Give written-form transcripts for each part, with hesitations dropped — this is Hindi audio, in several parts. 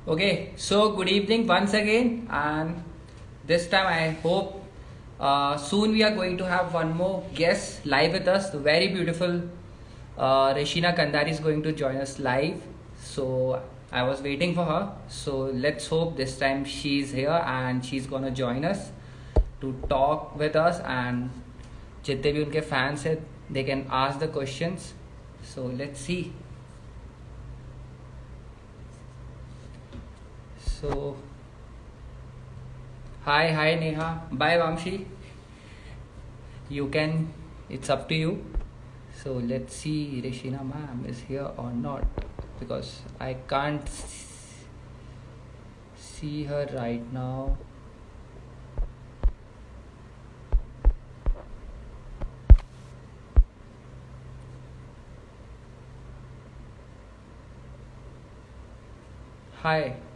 Okay, so good evening once again, and this time I hope soon we are going to have one more guest live with us. The very beautiful Reshina Kandari is going to join us live. So I was waiting for her. So let's hope this time she's here and she's gonna join us to talk with us, and जितने भी उनके fans हैं, they can ask the questions. So let's see. So hi Neha. Bye Vamshi. You can, it's up to you. So let's see Reshina ma'am is here or not, because I can't see her right now.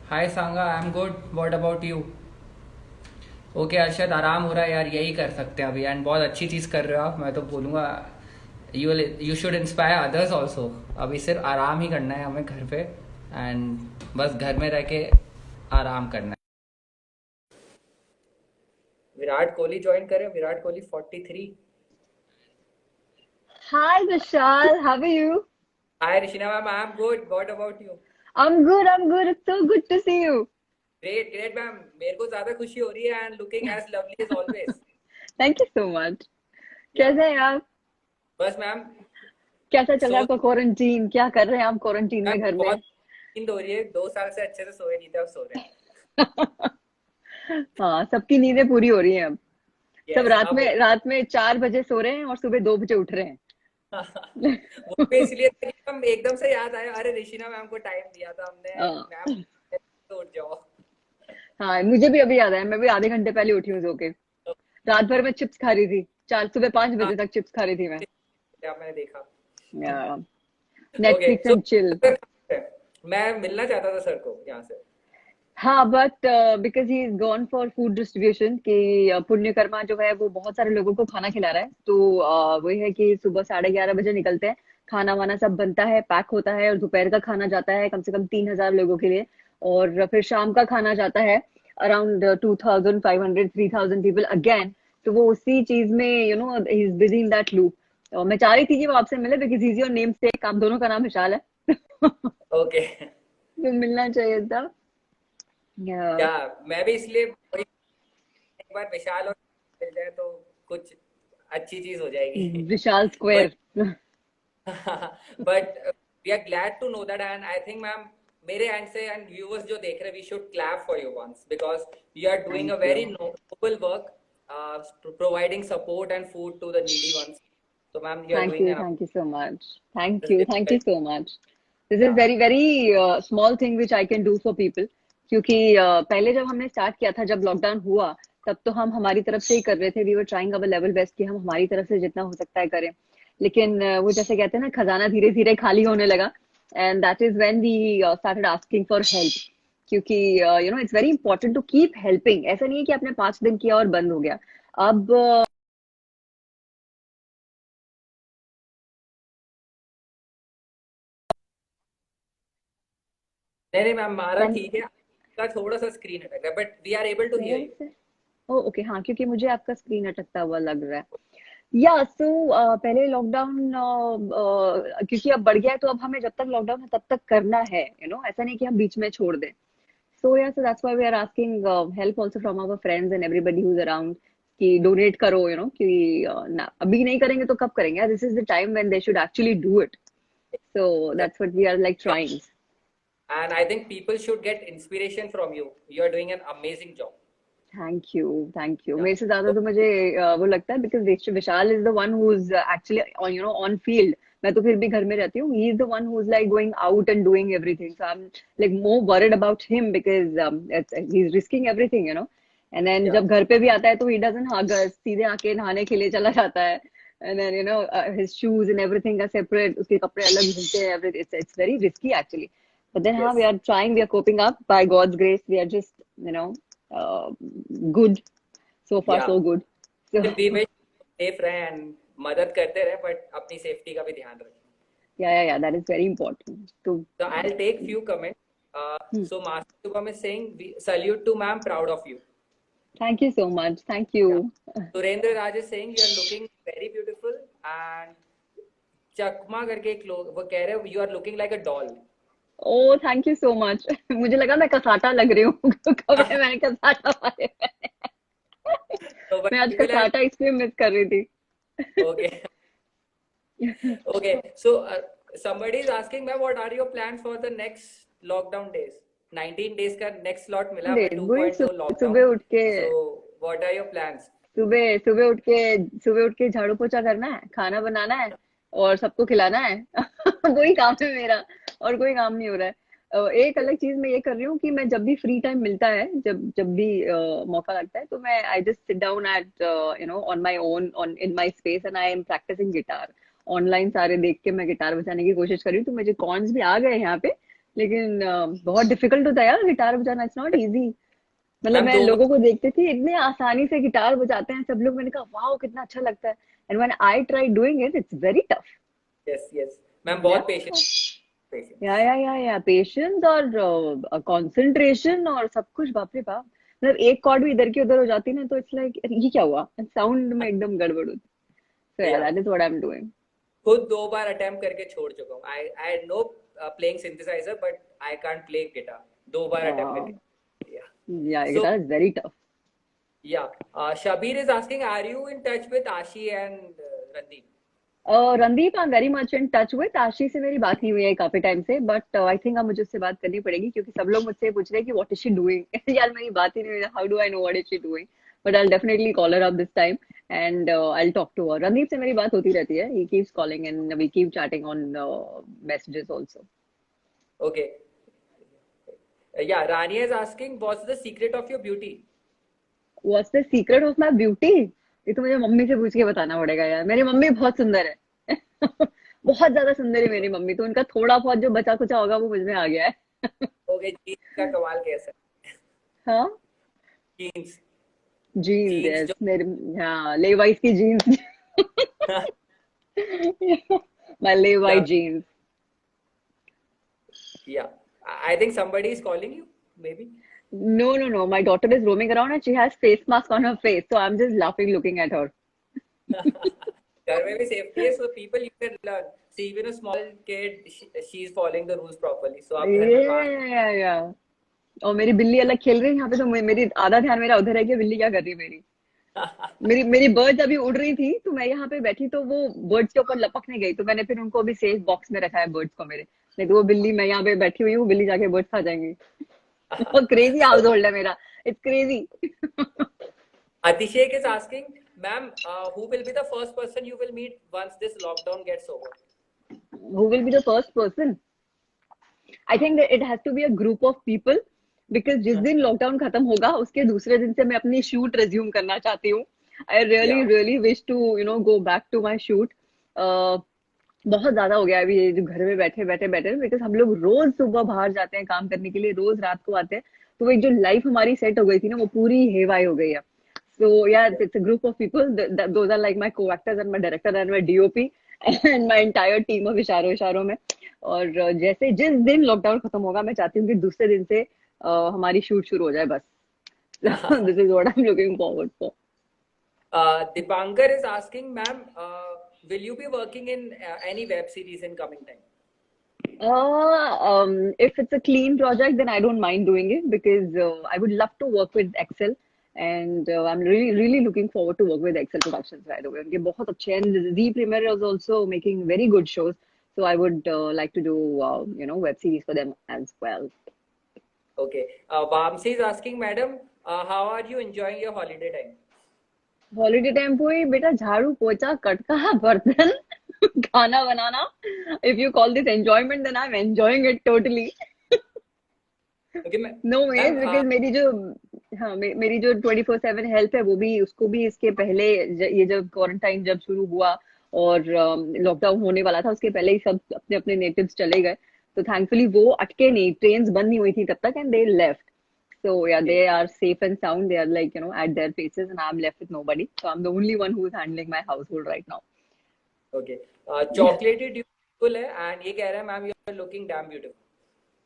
Hi Sanga, I'm good. What about you? Okay Arshad, आराम हो रहा है यार, यही कर सकते हैं अभी, एंड बहुत अच्छी चीज़ कर रहे हो आप। मैं तो बोलूँगा you should inspire others also. अभी सिर्फ आराम ही करना है हमें घर पे, एंड बस घर में रह के आराम करना है। विराट कोहली ज्वाइन करें, Virat Kohli 43। Hi Vishal, how are you? Hi Rishina ma'am, I am good. What about you? I'm good. It's so good to see you. Great great ma'am, मेरे को ज्यादा खुशी हो रही है, and looking as lovely as always. Thank you so much. या कैसे हैं आप? बस मैम। कैसा चल रहा है सो आपका क्वारंटीन? क्या कर रहे हैं आप क्वारंटीन मैम में घर बहुत में? नींद हो रही है, 2 साल से अच्छे से सोए नहीं थे, अब सो रहे हैं। हाँ, सबकी नींदें पूरी हो रही हैं अब। सब यस रात अब में रात में 4 बजे सो रहे हैं और सुबह 2 बजे उठ रहे हैं। वो भी इसलिए था कि हम एकदम से याद आया, अरे ऋषिना मैम को टाइम दिया था हमने, हाँ, मैम तो उठ जाओ। हाँ, मुझे भी अभी याद आया। मैं भी आधे घंटे पहले उठी हूँ सो के। तो, रात भर में चिप्स खा रही थी। चार सुबह पांच हाँ, बजे तक चिप्स खा रही थी मैं। मैंने देखा। Netflix okay so and chill. मैं मिलना चाहता था सर को यहाँ से। हाँ but because he is gone for food distribution कि पुण्यकर्मा जो है वो बहुत सारे लोगों को खाना खिला रहा है, तो वही है कि सुबह 11:30 बजे निकलते हैं। खाना वाना सब बनता है, पैक होता है, और दोपहर का खाना जाता है कम से कम 3,000 लोगों के लिए। और फिर शाम का खाना जाता है अराउंड 2,500 3,000 पीपल अगेन। तो वो उसी चीज में he is busy in that loop. तो मैं चाह रही थी कि वो आपसे मिले बिकॉज इज योर नेम सेक, आप दोनों का नाम विशाल है। ओके। तो मिलना चाहिए था। या मैं भी इसलिए एक बार विशाल और मिल जाए तो कुछ अच्छी चीज हो जाएगी। Vishal but square. But we are glad to know that, and I think ma'am मेरे एंड से एंड व्यूअर्स जो देख रहे हैं, we should clap for you once, because you are doing a thank you. Very noble work, providing support and food to the needy ones. So ma'am, you are thank doing you, an thank you so much. Thank you amazing. So much. This is Yeah. Very very small thing which I can do for people. क्योंकि पहले जब हमने स्टार्ट किया था, जब लॉकडाउन हुआ, तब तो हम हमारी तरफ से ही कर रहे थे। We were trying our level best कि हम हमारी तरफ से जितना हो सकता है करें। लेकिन वो जैसे कहते हैं ना, खजाना धीरे धीरे खाली होने लगा। And that is when we started asking for help. क्योंकि it's very important to keep helping. ऐसा नहीं है कि आपने 5 दिन किया और बंद हो गया। अब नहीं नहीं मैम, हमारा uh, ठीक है, आपका थोड़ा सा स्क्रीन अटक रहा है, but we are able to मेरा हियर यू। वैसे ओ ओके, हाँ, क्योंकि मुझे आपका स्क्रीन अटकता हुआ लग रहा है। या सो पहले लॉकडाउन क्योंकि अब बढ़ गया है, तो अब हमें जब तक लॉकडाउन है तब तक करना है। ऐसा नहीं कि हम बीच में छोड़ दें। So that's why we are asking help also from our friends and everybody who is around कि डोनेट करो। कि अभी नहीं करेंगे तो कब करेंगे? This is the time when they should actually do it. So that's what we are like trying. And I think people should get inspiration from you, you are doing an amazing job. Thank you. या मेरे से ज्यादा तो तो मुझे वो लगता है because Vishal is the one who is actually on field. मैं तो फिर भी घर में रहती हूँ। He is the one who is like going out and doing everything, so I am like more worried about him because he is risking everything. And then या जब घर पे भी आता है तो ही डजंट हग अस, सीधे आके नहाने के लिए चला जाता है। And then his shoes and everything are separate, उसके कपड़े अलग मिलते हैं। Everything it's very risky actually. But then हाँ, we yes, are trying, we are coping up by God's grace. We are just uh, good. So far या so good. So we wish safe रहे एंड मदद करते रहे, बट अपनी सेफ्टी का भी ध्यान रखें। yeah, that is very important. So So I'll take few comments. So Master Shubham is saying, salute to ma'am, proud of you. Thank you so much. Thank you. Surendra Raj is saying you are looking very beautiful, and चकमा करके एक लोग वो कह रहे हो you are looking like a doll. Oh, thank you so much. मुझे लगा मैं कसाटा लग रही हूँ कपड़े मैंने कसाटा वाले So but मैं आज people are कसाटा इसलिए मिस कर रही थी. okay. Okay, so somebody is asking me what are your plans for the next lockdown days? 19 days का next slot मिला हमें वही 2.0 lockdown. सुबह उठ के So what are your plans? सुबह सुबह उठ के झाड़ू पोछा करना है, खाना बनाना है और सबको खिलाना है. वही काम है मेरा और कोई काम नहीं हो रहा है. एक अलग चीज मैं ये कर रही हूँ कि मैं जब भी फ्री टाइम मिलता है, जब जब भी मौका लगता है, तो मैं I just sit down at on my own on in my space and I am practicing guitar. Online सारे देख के मैं गिटार बजाने की कोशिश कर रही हूँ. तो मुझे कॉर्ड्स भी आ गए यहाँ पे, लेकिन बहुत डिफिकल्ट होता है यार गिटार बजाना. It's not easy. मतलब मैम मैं दो लोगों को देखती थी इतने आसानी से गिटार बजाते हैं सब लोग. मैंने कहा वाह कितना अच्छा लगता है. And when I try doing it it's very tough. yes ma'am या बहुत patient. या पेशेंस और कंसंट्रेशन और सब कुछ. बाप रे बाप. मतलब एक कॉर्ड भी इधर की उधर हो जाती ना तो इट्स लाइक ये क्या हुआ. साउंड में एकदम गड़बड़ होती. सो या Yeah, that is what I am doing. खुद 2 बार अटेम्प्ट करके छोड़ चुका हूँ. I know playing synthesizer but I can't play guitar. 2 bar attempt करके. Yeah. या So guitar is very tough. yeah, Shabir is asking, are you in touch with Ashi and Randeep? Randeep I am very much in touch with. आशी से मेरी बात नहीं हुई है काफी टाइम से, बट आई थिंक अब मुझे उससे बात करनी पड़ेगी क्योंकि सब लोग मुझसे पूछ रहे हैं कि व्हाट इज शी डूइंग. यार मेरी बात ही नहीं हुई. How do I know what is she doing. But I definitely call her up this time and I talk to her. Randeep से मेरी बात होती रहती है. He keeps calling and we keep chatting on messages also. Okay. Yeah, Rania is asking, what's the secret of your beauty? What's the secret of my beauty. ये तो मुझे मम्मी से पूछ के बताना पड़ेगा यार. मेरी मम्मी बहुत सुंदर है. बहुत ज्यादा सुंदर है मेरी मम्मी. तो उनका थोड़ा बहुत जो बचा कुचा होगा वो मुझ में आ गया है. Okay, jeans का कमाल कैसा है? हाँ Jeans. जीन्स. Jeans यस जो मेरे. हाँ लेवाइस की jeans. My Levi yeah, jeans. yeah. I think somebody is calling you, maybe. No. My daughter is roaming around and she has face mask on her face. So I'm just laughing looking at her. घर में भी safety है, so people you can learn. See, even a small kid, she's following the rules properly. So आप घर में mask. या और मेरी बिल्ली अलग खेल रही है यहाँ पे. तो मेरी आधा ध्यान मेरा उधर है कि बिल्ली क्या कर रही है मेरी. मेरी बर्ड्स अभी उड़ रही थी तो मैं यहाँ पे बैठी तो वो बर्ड्स के ऊपर लपकने गई. तो मैंने फिर उनको अभी सेफ बॉक्स में रखा है बर्ड्स को मेरे. नहीं तो वो बिल्ली, मैं यहाँ पे बैठी हुई हूँ, बिल्ली जाके बर्ड्स खा जाएंगी. और क्रेजी हाउस होल्ड है मेरा. It's crazy. Atishek is asking, ma'am, who will be the first person you will meet once this lockdown gets over? Who will be the first person? I think that it has to be a group of people because जिस दिन लॉकडाउन खत्म होगा उसके दूसरे दिन से मैं अपनी शूट रिज्यूम करना चाहती हूँ. I Yeah. Really wish to go back to my shoot. बहुत ज्यादा हो गया अभी ये जो घर में बैठे बैठे बिकॉज हम लोग रोज सुबह बाहर जाते हैं काम करने के लिए, रोज रात को आते हैं. तो वो एक जो लाइफ हमारी सेट हो गई थी ना वो पूरी हेवाई हो गई है. So yeah, it's a group of people. Those are like my co-actors and my director and my DOP and my entire team of इशारों में. और जैसे जिस दिन लॉकडाउन खत्म होगा मैं चाहती हूँ कि दूसरे दिन से हमारी शूट शुरू हो जाए बस. This is what I'm looking forward for. Dipankar is asking, ma'am, will you be working in any web series in coming time? If it's a clean project, then I don't mind doing it because I would love to work with Excel. And I'm really looking forward to work with Excel Productions by the way. उनके बहुत अच्छे हैं. Z Premiere is also making very good shows. So I would like to do web series for them as well. Okay. Vamsi is asking, madam, how are you enjoying your holiday time? Holiday time पे ही बेटा झाड़ू पोछा कटका बर्तन खाना बनाना. If you call this enjoyment then I am enjoying it totally. Okay, no way ma'am, because मेरी जो 24/7 हेल्प है वो भी, उसको भी इसके पहले ये जब क्वारंटाइन जब शुरू हुआ और लॉकडाउन होने वाला था उसके पहले ही सब अपने अपने नेटिव्स चले गए. तो थैंकफुली वो अटके नहीं, ट्रेन्स बंद नहीं हुई थी तब तक and they left. So yeah, they are safe and sound. They are like at their places, and I'm left with nobody. So I'm the only one who is handling my household right now. Okay. Chocolatey beautiful है and ये कह रहा है, ma'am, you are looking damn beautiful.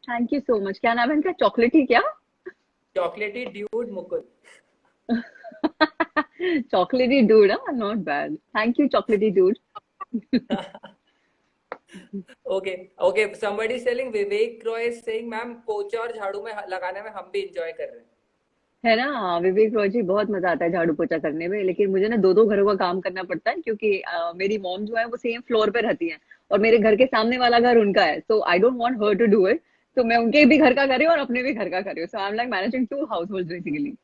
Thank you so much. क्या नाम है इनका? चॉकलेटी क्या? चॉकलेटी dude Mukul. Chocolatey dude, not bad. Thank you chocolatey dude. Okay okay, somebody is telling, Vivek Roy is saying ma'am पोछा और झाड़ू में लगाने में हम भी इंजॉय कर रहे हैं। है ना, विवेक रॉय जी, बहुत मजा आता है झाड़ू पोछा करने में, लेकिन मुझे ना दो दो घरों का काम करना पड़ता है, क्योंकि मेरी मॉम जो है वो सेम फ्लोर पे रहती है, और मेरे घर के सामने वाला घर उनका है, तो I don't want her to do it. तो मैं उनके भी घर का कर रही हूँ और अपने भी घर का कर रही हूँ, so I am like managing to household basically.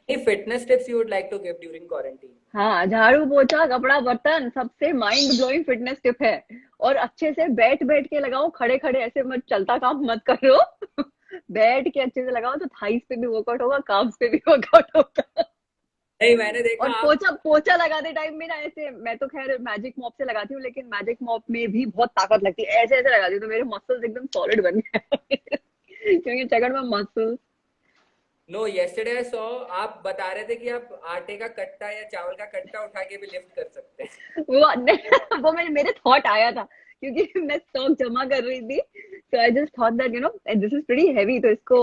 Any fitness tips you would like to give during quarantine? हाँ, झाड़ू पोछा कपड़ा बर्तन सबसे माइंड ब्लोइंग फिटनेस टिप है। और अच्छे से बैठ बैठ के लगाओ, खड़े खड़े ऐसे मत, चलता काम मत करो। बैठ के अच्छे से लगाओ तो थाइस पे भी वर्कआउट होगा, काफ्स पे भी वर्कआउट होगा। नहीं, मैंने देखा और आप। पोछा पोछा लगाते टाइम भी ना ऐसे, मैं तो खैर मैजिक मॉप से लगाती हूँ, लेकिन मैजिक मॉप में भी बहुत ताकत लगती है, ऐसे ऐसे लगाती हूँ तो मेरे मसल्स एकदम सॉलिड बन गए। क्योंकि चकड़ में muscles. No, yesterday I saw, आप बता रहे थे कि आप आटे का कट्टा या चावल का कट्टा उठा के भी लिफ्ट कर सकते हैं। वो मेरे थॉट आया था, क्योंकि मैं स्टॉक जमा कर रही थी, so I just thought that this is pretty heavy, तो इसको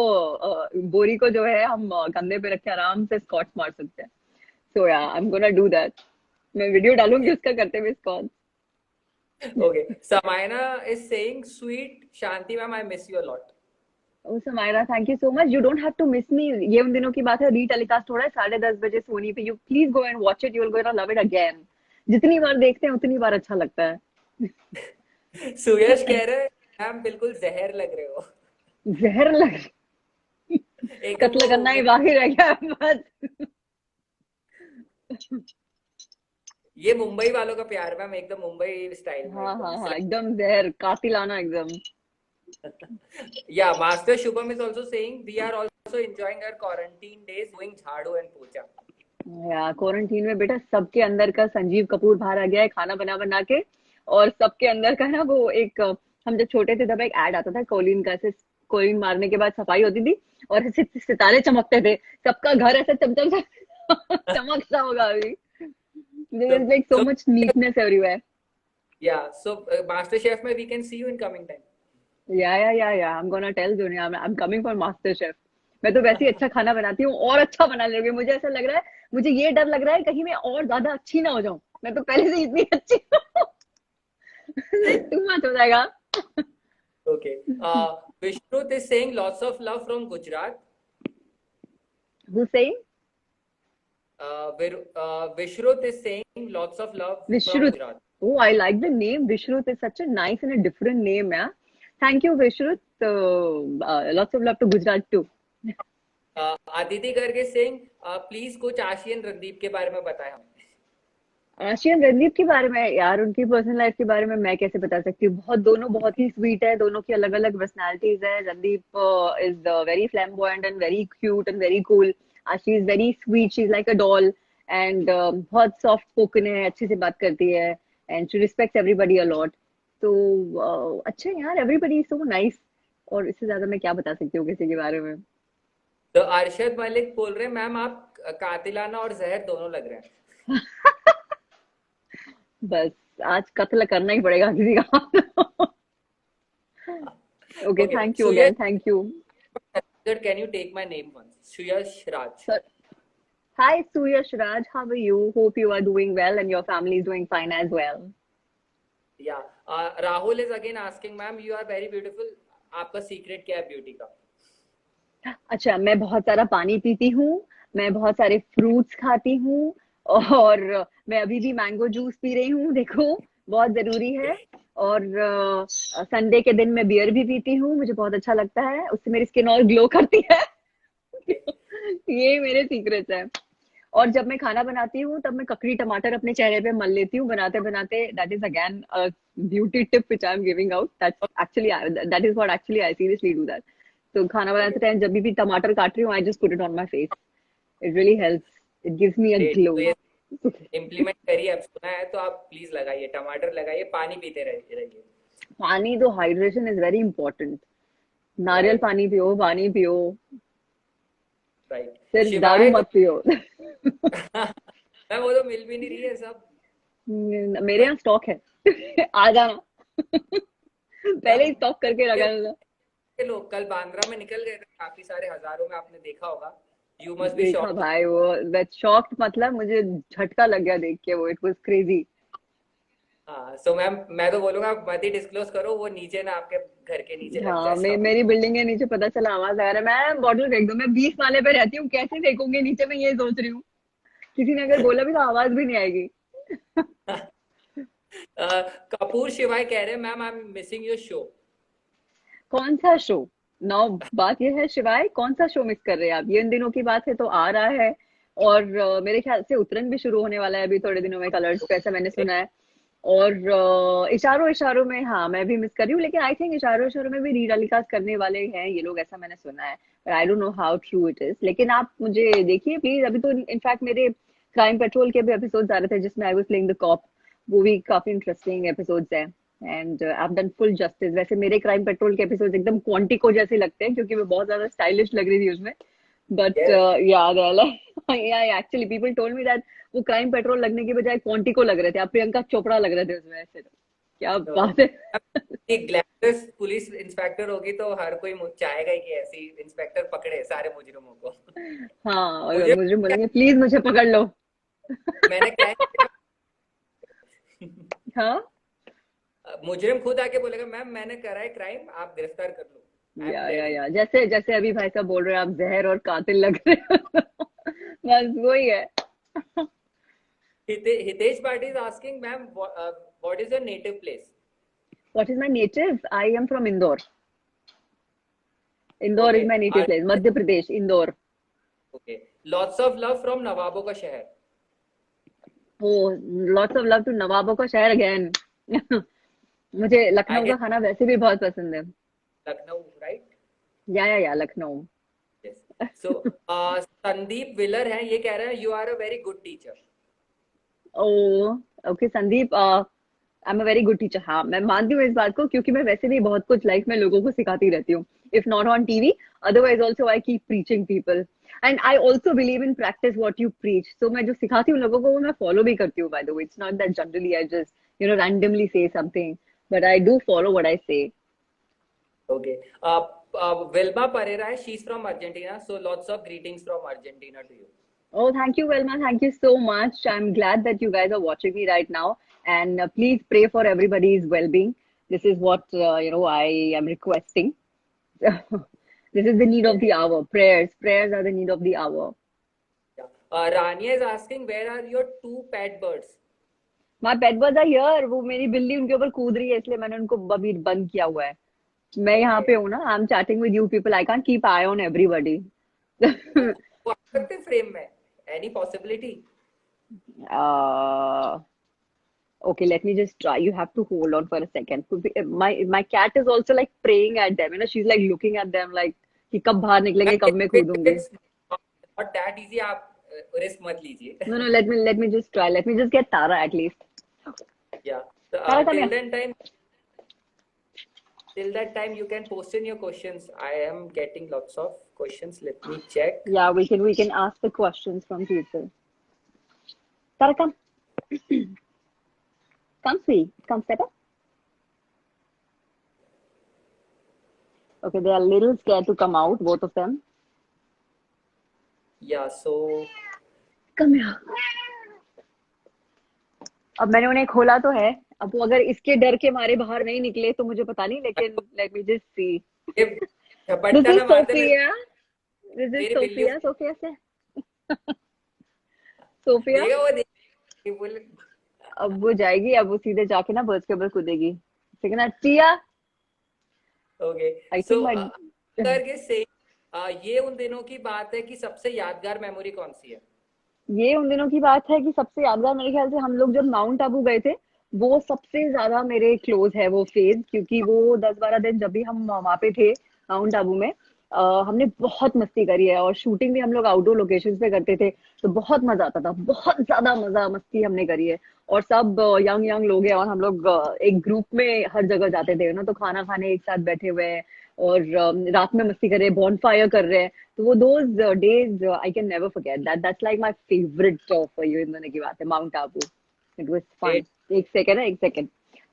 बोरी को जो है हम कंधे पे रख के आराम से स्क्वाट्स मार सकते हैं। So yeah, I'm gonna do that. मैं वीडियो डालूंगी उसका करते हुए squats. Okay, Samaina is saying, sweet Shanti ma'am, I miss you a lot. Oh Samaira, thank you so much. You don't have to miss me. ये उन दिनों की बात है, रीटेलीकास्ट हो रहा है 10:30 बजे सोनी पे। You please go and watch it, you will gonna love it again. जितनी बार देखते हैं उतनी बार अच्छा लगता है। सुयश कह रहे हैं मैम बिल्कुल जहर लग रहे हो। जहर लग, एकदम कत्ल वो करना ही बाकी रह गया है बस। ये मुंबई वालों का प्यार मैम, एकदम मुंबई स्टाइल में हाँ एकदम हाँ हाँ, slap। एकदम जहर कातिलाना एकदम। Yeah, Master Shubham is also saying we are also enjoying our quarantine days doing झाड़ू and पोछा। यार क्वारंटीन में बेटा सबके अंदर का संजीव कपूर बाहर आ गया है, खाना बना बना के। और सबके अंदर का ना वो एक, हम जब छोटे थे तब एक एड आता था कोलिन का, ऐसे कोलिन मारने के बाद सफाई होती थी और ऐसे सितारे चमकते थे, सबका घर ऐसे चमचम चमक सा होगा अभी। There is So like so so much neatness everywhere. yeah, so Master Chef में we can see you in coming time। या आई एम गोना टेल दुनिया, I am coming for master chef. मैं तो वैसे ही अच्छा खाना बनाती हूँ और अच्छा बना लोगे, मुझे ऐसा लग रहा है, मुझे ये डर लग रहा है कहीं मैं और ज्यादा अच्छी ना हो जाऊं, मैं तो पहले से इतनी अच्छी हूँ। टू मच हो जाएगा। Okay, Vishnu is saying lots of love from Gujarat। Hussain, Vishruth is saying lots of love from विश्रुत। Gujarat। Oh, I like the name Vishrut. It's such a nice and a different name, yeah. Thank you, Vishrut. Lots of love to Gujarat too. Aditi Garg is saying please कुछ आशियन रणदीप के बारे में बताएं हमें। आशियन रणदीप के बारे में यार, उनकी पर्सनल लाइफ के बारे में मैं कैसे बता सकती हूँ। बहुत, दोनों बहुत ही स्वीट है, दोनों की अलग अलग पर्सनालिटीज है। Randeep is very flamboyant and very cute and very cool. Ashi is very sweet, she is like a doll. And बहुत सॉफ्ट स्पोकन है, अच्छे से बात करती है, and she respects everybody a lot. तो अच्छे हैं यार, एवरीबडी इज सो नाइस। और इससे ज्यादा मैं क्या बता सकती हूँ किसी के बारे में। तो अरशद मलिक बोल रहे हैं मैम आप कातिलाना और जहर दोनों लग रहे हैं। बस आज कत्ल करना ही पड़ेगा किसी का। Okay, Okay, thank you Suyash, again, thank you. can you take my name once? Suyash Raj। Hi, Suyash Raj. How are you? Hope you are doing well and your family is doing fine as well. Yeah, Rahul is again asking ma'am you are very beautiful। आपका सीक्रेट क्या है ब्यूटी का? अच्छा, मैं बहुत सारा पानी पीती हूँ, मैं बहुत सारे फ्रूट्स खाती हूँ, और मैं अभी भी मैंगो जूस पी रही हूँ, देखो बहुत जरूरी है। और संडे के दिन मैं बियर भी पीती हूँ, मुझे बहुत अच्छा लगता है, उससे मेरी स्किन और ग्लो करती है। ये मेरे सीक्रेट्स है। और जब मैं खाना बनाती हूँ तब मैं ककड़ी टमाटर अपने चेहरे पे मल लेती हूँ बनाते बनाते। That is again beauty tip which I am giving out. That is what actually I seriously do that. तो खाना बनाते टाइम जब भी टमाटर काट रही हूँ, I just put it on my face. It really helps, it gives me a Great, glow. तो ये इम्प्लीमेंट करिए, अब सुना है तो आप प्लीज लगाइए, टमाटर लगाइए, पानी पीते रहिए। पानी तो, हाइड्रेशन इज वेरी इंपॉर्टेंट। नारियल राइट पानी पियो, पानी पियो, राइट। सिर्फ दारू शिवाय तो मत पियो। मैम वो तो मिल भी नहीं रही है सब। मेरे यहाँ स्टॉक है। आ जाना। पहले ही स्टॉक करके रखा था। के लोग कल बांद्रा में निकल गए थे काफी सारे, हजारों में, आपने देखा होगा। यू मस्ट बी देखा शॉक्ड। भाई वो, दैट शॉक्ड, मतलब मुझे झटका लग गया देख के, वो इट वाज क्रेजी। हाँ, सो मैं तो बोलूंगा आप मत ही डिस्क्लोज करो, वो नीचे ना आपके घर के नीचे लग हाँ, जाए सब। मेरी बिल्डिंग के नीचे पता चला, आवाज आ रहा है, मैं बॉटल फेंक दूं, मैं 20 माले पे रहती हूँ, कैसे फेंकूंगी नीचे, मैं ये सोच रही हूँ। किसी ने अगर बोला भी तो आवाज भी नहीं आएगी। कपूर शिवाय कह रहे हैं ma'am I am missing your show. कौन सा शो? नौ, बात यह है शिवाय, कौन सा शो मिस कर रहे हैं आप? ये इन दिनों की बात है तो आ रहा है। और मेरे ख्याल से उतरन भी शुरू होने वाला है अभी थोड़े दिनों में, कलर्स पे, ऐसा मैंने सुना है। और इशारों इशारों में, हाँ मैं भी मिस कर रही हूँ, लेकिन आई थिंक इशारों इशारों में भी री टेलीकास्ट करने वाले हैं ये लोग, ऐसा मैंने सुना है। But I don't know how true it is, लेकिन आप मुझे देखिए प्लीज। अभी तो इनफैक्ट मेरे क्राइम पेट्रोल के भी एपिसोड आ रहे थे जिसमें I was playing the cop. वो भी काफी इंटरेस्टिंग एपिसोड्स हैं। And I have done full justice. वैसे मेरे क्राइम पेट्रोल के एपिसोड एकदम क्वांटिको जैसे लगते हैं क्योंकि मैं बहुत ज्यादा स्टाइलिश लग रही थी उसमें। But yes. याद है yeah, actually people told me that वो क्राइम पेट्रोल लगने की बजाय क्वांटिको लग रहे थे, आप प्रियंका चोपड़ा लग रहे थे उसमें ऐसे। क्या बात है। एक ग्लैमरस पुलिस इंस्पेक्टर होगी तो हर कोई चाहेगा ही कि ऐसी इंस्पेक्टर पकड़े सारे मुजरिमों को। हाँ, और मुझे मुझे बोलेंगे प्लीज मुझे पकड़ लो। मैंने क्राइम, हाँ, मुजरिम खुद आके बोलेगा मैम मैंने करा है क्राइम, आप गिरफ्तार कर लो, आई एम रेडी। या जैसे जैसे अभी भाई साहब बोल रहे हैं आप जहर और कातिल लग रहे हो बस वही है। Hitesh Patil is asking ma'am what is your native place. What is my native? I am from Indore. Indore okay. Is my native place, Madhya Pradesh, Indore. Okay. Lots of love from नवाबों का शहर। Oh, lots of love to नवाबों का शहर अगेन मुझे आई लखनऊ का गेस खाना वैसे भी बहुत पसंद है। लखनऊ राइट। या लखनऊ। यस। सो संदीप विलर है, ये कह रहे हैं you are a very good teacher. Oh, okay Sandeep, I am a very good teacher. हाँ, मैं मानती हूँ इस बात को, क्योंकि मैं वैसे भी बहुत कुछ लाइफ में लोगों को सिखाती रहती हूँ। If not on TV, otherwise also I keep preaching people. And I also believe in practice what you preach. So मैं जो सिखाती हूँ लोगों को वो मैं फॉलो भी करती हूँ, by the way. It's not that generally I just randomly say something, but I do follow what I say. Okay. Wilma Pereira है, she is from Argentina, so lots of greetings from Argentina to you. Oh, thank you, Velma. Thank you so much. I'm glad that you guys are watching me right now. And please pray for everybody's well-being. This is what I am requesting. This is the need of the hour. Prayers. Prayers are the need of the hour. Rania is asking where are your two pet birds. My pet birds are here. वो मेरी बिल्ली उनके ऊपर कूद रही है, इसलिए मैंने उनको अभी बंद किया हुआ है। मैं यहाँ ओके। पे हूँ ना। I am chatting with you people. I can't keep I on everybody वो आ सकते फ्रेम में, any possibility. Okay, let me just try. You have to hold on for a second. My cat is also like praying at them. She's like looking at them like कि कब बाहर निकलेंगे, कब मैं कूदूंगी। नॉट दैट इजी, आप रिस्क मत लीजिए। No, no. Let me just try. Let me just get Tara at least. या Tara, come till here. Then time, till that time you can post in your questions. I am getting lots of questions, let me check. Yeah, we can ask the questions from people. Tara, come. Come, sweet. Come, step up. Okay, they are a little scared to come out, both of them. Yeah, so Come here. अब मैंने उन्हें खोला तो है। अब वो अगर इसके डर के मारे बाहर नहीं निकले तो मुझे पता नहीं, लेकिन लेट मी जस्ट सी। ये दिस झपट्टा इज ना मारते मेरे सोफिया। दिस इज मेरी बिल्लियों सोफिया। सोफिया से सोफिया। देगा वो देगा बोले। अब वो जाएगी, अब वो सीधे जाके ना बर्ड्स के ऊपर कूदेगी। ठीक है ना Tia? Okay. I so think my करके से ये उन दिनों की बात है कि सबसे यादगार मेमोरी कौन सी है। ये उन दिनों की बात है कि सबसे यादगार, मेरे ख्याल से हम लोग जब माउंट आबू गए थे, वो सबसे ज्यादा मेरे क्लोज है वो फेज, क्योंकि वो 10-12 दिन जब भी हम वहां पे थे माउंट आबू में, हमने बहुत मस्ती करी है। और शूटिंग भी हम लोग आउटडोर लोकेशंस पे करते थे, तो बहुत मजा आता था। बहुत ज्यादा मजा मस्ती हमने करी है। और सब यंग यंग लोग हैं, और हम लोग एक ग्रुप में हर जगह जाते थे ना, तो खाना खाने एक साथ बैठे हुए हैं, और रात में मस्ती कर रहे हैं, बॉन फायर कर रहे हैं। तो वो those days I can never forget that. That's like my favourite for you इन की बात है, Mount Abu. It was fun. Great. एक सेकंड है, एक सेकंड।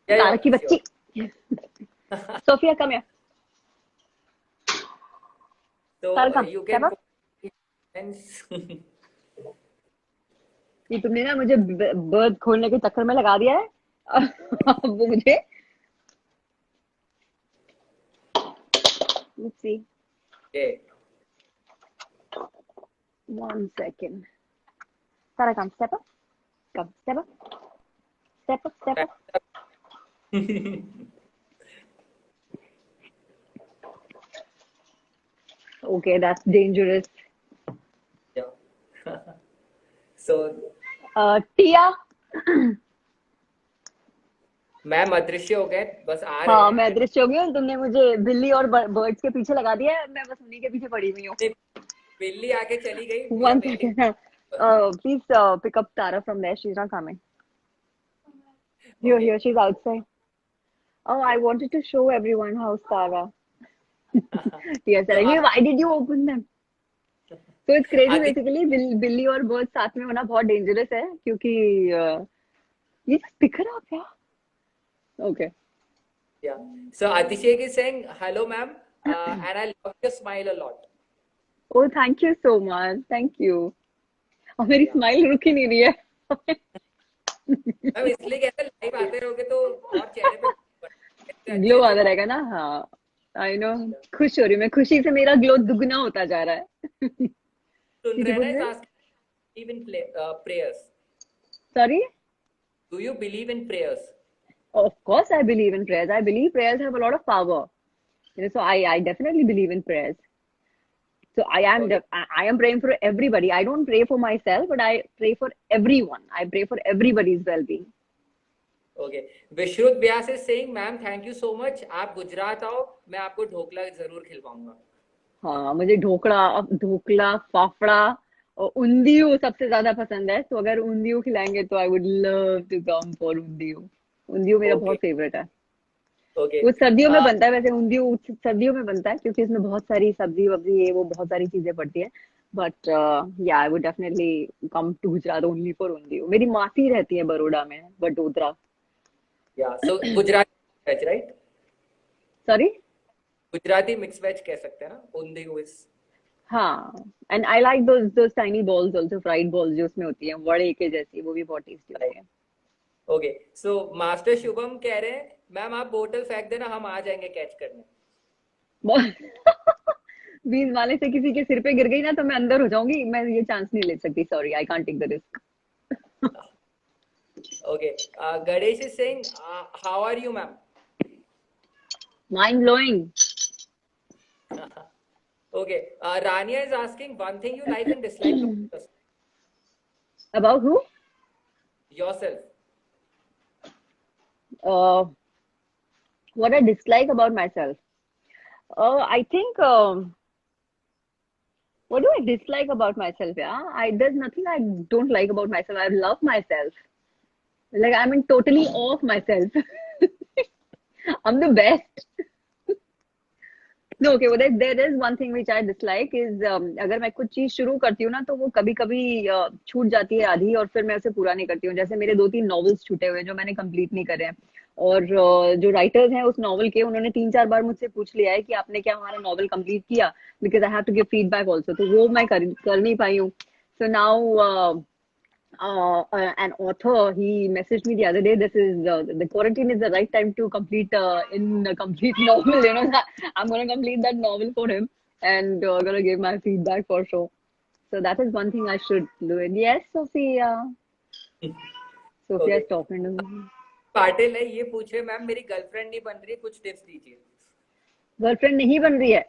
या तारा की श्योर। बच्ची Sophia, come here. Sir, So come. you Step can up. ये तुमने ना मुझे बर्ड खोलने के चक्कर में लगा दिया है। अब वो मुझे let's see. Okay. 1 second. Sarah, come. Step up. Come. Step up. Step up. Step up. Okay, that's dangerous. Yeah. So Tia. Ma'am अदृश्य हो गए, बस आ रहे हाँ, मैं हैं। अदृश्य हो गई हूँ। तुमने मुझे बिल्ली और बर्ड्स के पीछे लगा दिया है। मैं बस उन्हीं के पीछे पड़ी हुई हूँ। बिल्ली आगे चली गई, we are One waiting. second. Please pick up Tara from there. She's not coming. Here, okay. here. She's outside. Oh, I wanted to show everyone how's Tara. Yes, तो Sarah. आप Why did you open them? So it's crazy आदि basically. बिल्ली और बर्ड साथ में होना बहुत डेंजरस है क्योंकि you just pick her up, yeah. Okay. Yeah. So Abhishek is saying, hello, ma'am, and I love your smile a lot. Oh, thank you so much. Thank you. और मेरी Yeah. स्माइल रुक ही नहीं रही है। मैम इसलिए कहते हैं लाइव आते रहोगे तो और चेहरे पे इतने अच्छे ग्लो अच्छे आता भाव। रहेगा ना। हाँ, आई नो। खुश हो रही हूँ मैं। खुशी से मेरा ग्लो दुगना होता जा रहा है। सुन किसी रहे हैं बोल ना, इज रहे? Asking in prayers. Sorry. Do you believe in prayers? Of course, I believe in prayers. I believe prayers have a lot of power. So I definitely believe in prayers. So Okay. I am praying for everybody. I don't pray for myself, but I pray for everyone. I pray for everybody's well-being. Okay. विश्रुत Vyas is saying, ma'am thank you so much, आप गुजरात आओ, मैं आपको ढोकला जरूर खिलवाऊंगा। हाँ, मुझे ढोकला, फाफड़ा और उंधियू सबसे ज्यादा पसंद है। तो अगर उंधियू खिलाएंगे तो I would love to come for undhiyu. Undhiyu मेरा ओके। बहुत फेवरेट है। ओके। वो सर्दियों में बनता है वैसे। उंधियू सर्दियों में बनता है क्योंकि इसमें बहुत सारी सब्जी वब्जी ये वो बहुत सारी चीजें पड़ती है। But yeah I would definitely come to Gujarat only for undhiyu. मेरी मासी रहती है बड़ौदा में, Vadodara. Yeah so Gujarati veg right? Sorry. Gujarati mix veg कह सकते हैं ना, ऊंधियू इज हाँ, and I like those tiny balls also, fried balls जो उसमें होती हैं वड़े के जैसी, वो भी बहुत टेस्टी होती राइट। है। ओके। सो मास्टर शुभम कह रहे हैं, मैम आप बोतल फेंक देना, हम आ जाएंगे कैच करने। बीस वाले से किसी के सिर पे गिर गई ना तो मैं अंदर हो जाऊंगी। मैं ये चांस नहीं ले सकती। Sorry, I can't take the risk. Okay. Ganesh is saying, how are you ma'am? Mind blowing. Okay. Rania is asking, one thing you like and dislike about about who? yourself. What I dislike about my self? I think what do I dislike about myself? Yeah, there's nothing I don't like about myself. I love myself. Like I'm in totally awe of myself. I'm the best. No, okay, well, there is one thing which I dislike is अगर मैं कुछ चीज शुरू करती हूँ ना तो वो कभी कभी छूट जाती है आधी और फिर मैं उसे पूरा नहीं करती हूँ। जैसे मेरे 2-3 नॉवेल्स छूटे हुए हैं जो मैंने कंप्लीट नहीं करे हैं। और जो राइटर्स हैं उस नॉवल के, उन्होंने 3-4 बार मुझसे पूछ लिया है कि आपने क्या हमारा नॉवल कंप्लीट किया, because I have to give feedback also. तो वो मैं कर नहीं पाई हूँ। So now an author, he messaged me the other day. This is the quarantine is the right time to complete in a complete novel. I'm gonna complete that novel for him and gonna give my feedback for sure. So that is one thing I should do. And yes, Sophia. Sophia okay. is talking to me. Patil है, ये पूछ रहे, मैम मेरी गर्लफ्रेंड नहीं बन रही, कुछ टिप्स दीजिए। गर्लफ्रेंड नहीं बन रही है?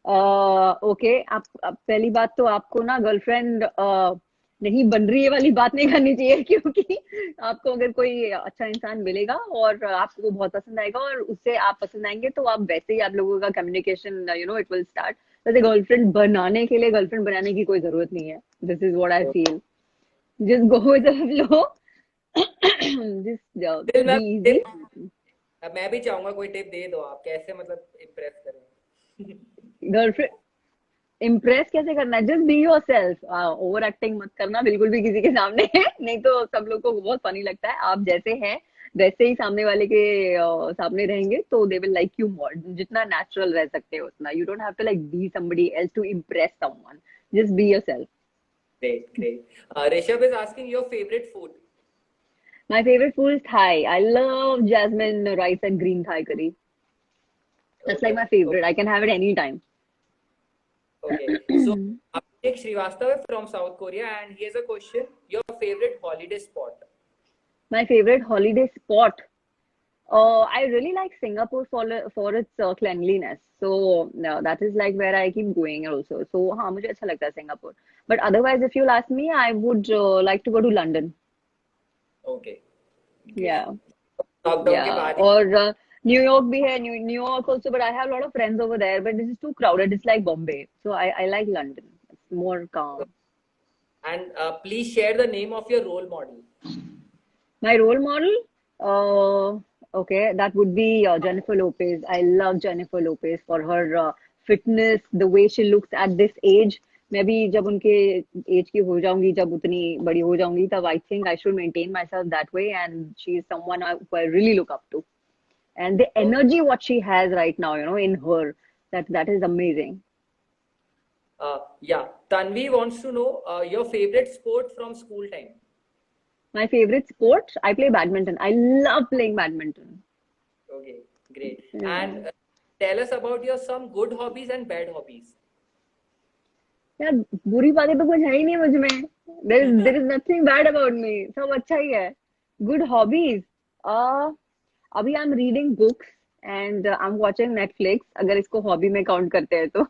ओके, आप पहली बात तो आपको ना गर्लफ्रेंड नहीं बन रही है वाली बात नहीं करनी चाहिए क्योंकि आपको अगर कोई अच्छा इंसान मिलेगा और आपको वो बहुत पसंद आएगा और उससे आप पसंद आएंगे तो आप वैसे ही आप लोगों का कम्युनिकेशन इट विल स्टार्ट। वैसे गर्लफ्रेंड बनाने के लिए गर्लफ्रेंड बनाने की कोई जरूरत नहीं है। This is what I feel. Just go with the flow. Just दिल बी इजी। मैं भी चाहूंगा कोई टिप दे दो आप, कैसे मतलब इम्प्रेस करें। गर्लफ्रेंड इम्प्रेस कैसे करना है? Just be your self. Over acting मत करना बिल्कुल भी किसी के सामने। नहीं तो सब लोग को बहुत फनी लगता है। आप जैसे हैं वैसे ही सामने वाले के सामने रहेंगे तो they will like you more. जितना नेचुरल रह सकते हो उतना. You don't have to like be somebody else to impress someone. Just be yourself. Great, great. Rishabh is asking your favorite food. My favorite food is Thai. I love jasmine rice and green Thai curry. That's like Okay, my favorite. I can have it anytime. okay. So Abhishek Srivastava from South Korea, and here's a question: your favorite holiday spot? My favorite holiday spot. I really like Singapore for its cleanliness. So that is like where I keep going also. So हाँ मुझे अच्छा लगता है Singapore. But otherwise, if you'll ask me, I would like to go to London. Okay, great. Yeah, lockdown के yeah. बाद ही Or New York भी है, New York also. But I have a lot of friends over there. But this is too crowded. It's like Bombay. So I like London. It's more calm. and please share the name of your role model. My role model, okay, that would be Jennifer Lopez. I love Jennifer Lopez for her fitness, the way she looks at this age. मैं भी जब उनके एज की हो जाऊंगी, जब उतनी बड़ी हो जाऊंगी, तब I think I should maintain myself that way. And she is someone who I really look up to. And the Okay. energy what she has right now, in her, that is amazing. Yeah, Tanvi wants to know your favorite sport from school time. My favorite sport, I play badminton. I love playing badminton. Okay, great. Yeah. And tell us about your some good hobbies and bad hobbies. यार बुरी बातें तो कुछ है ही नहीं मुझ में. There is nothing bad about me. सब अच्छा ही है. Good hobbies. अभी I am reading books and I am watching Netflix, अगर इसको हॉबी में काउंट करते हैं तो.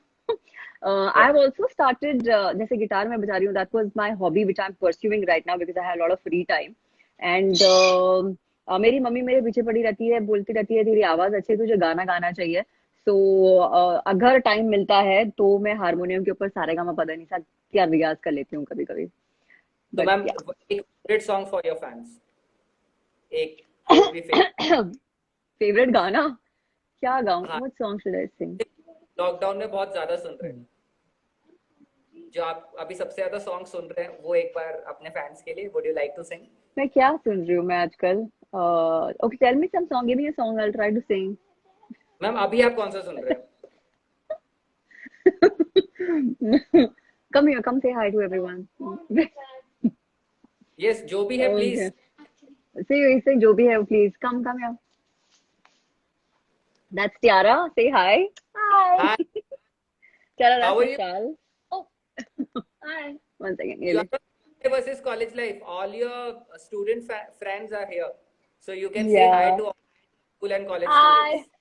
आई हैव आल्सो स्टार्टेड, जैसे गिटार में बजा रही हूँ, that was my hobby which I am pursuing right now because I have lot of free time. And मेरी मम्मी मेरे पीछे पड़ी रहती है, बोलती रहती है तेरी आवाज अच्छी है, तुझे गाना गाना चाहिए. तो अगर टाइम मिलता है तो मैं हारमोनियम के ऊपर सारेगामापा क्या रियाज कर लेती हूँ कभी कभी. तो बट मैम एक favourite song for your fans. एक कोई भी फेवरेट. फेवरेट गाना क्या गाऊं? हाँ, what song should I sing? Lockdown में बहुत ज्यादा सुन रहे हैं, जो आप अभी सबसे ज्यादा सॉन्ग सुन रहे हैं, वो एक बार अपने फैंस के लिए would you like to sing? मैं क्या सुन रही हूँ मैं आजकल? Okay, tell me some song, give me a song, I will try to sing. Ma'am अभी आप कौन सा सुन रहे हैं? Come here, come say hi to everyone. Yes, जो भी है Okay. प्लीज. Say जो भी है please. Come here. That's Tiara. Say hi. Hi, Tiara, how that's are you? Vishal. Oh, hi. One second. You Really. are versus college life. All your student friends are here, so you can say hi Yeah. to all school and college Hi. students.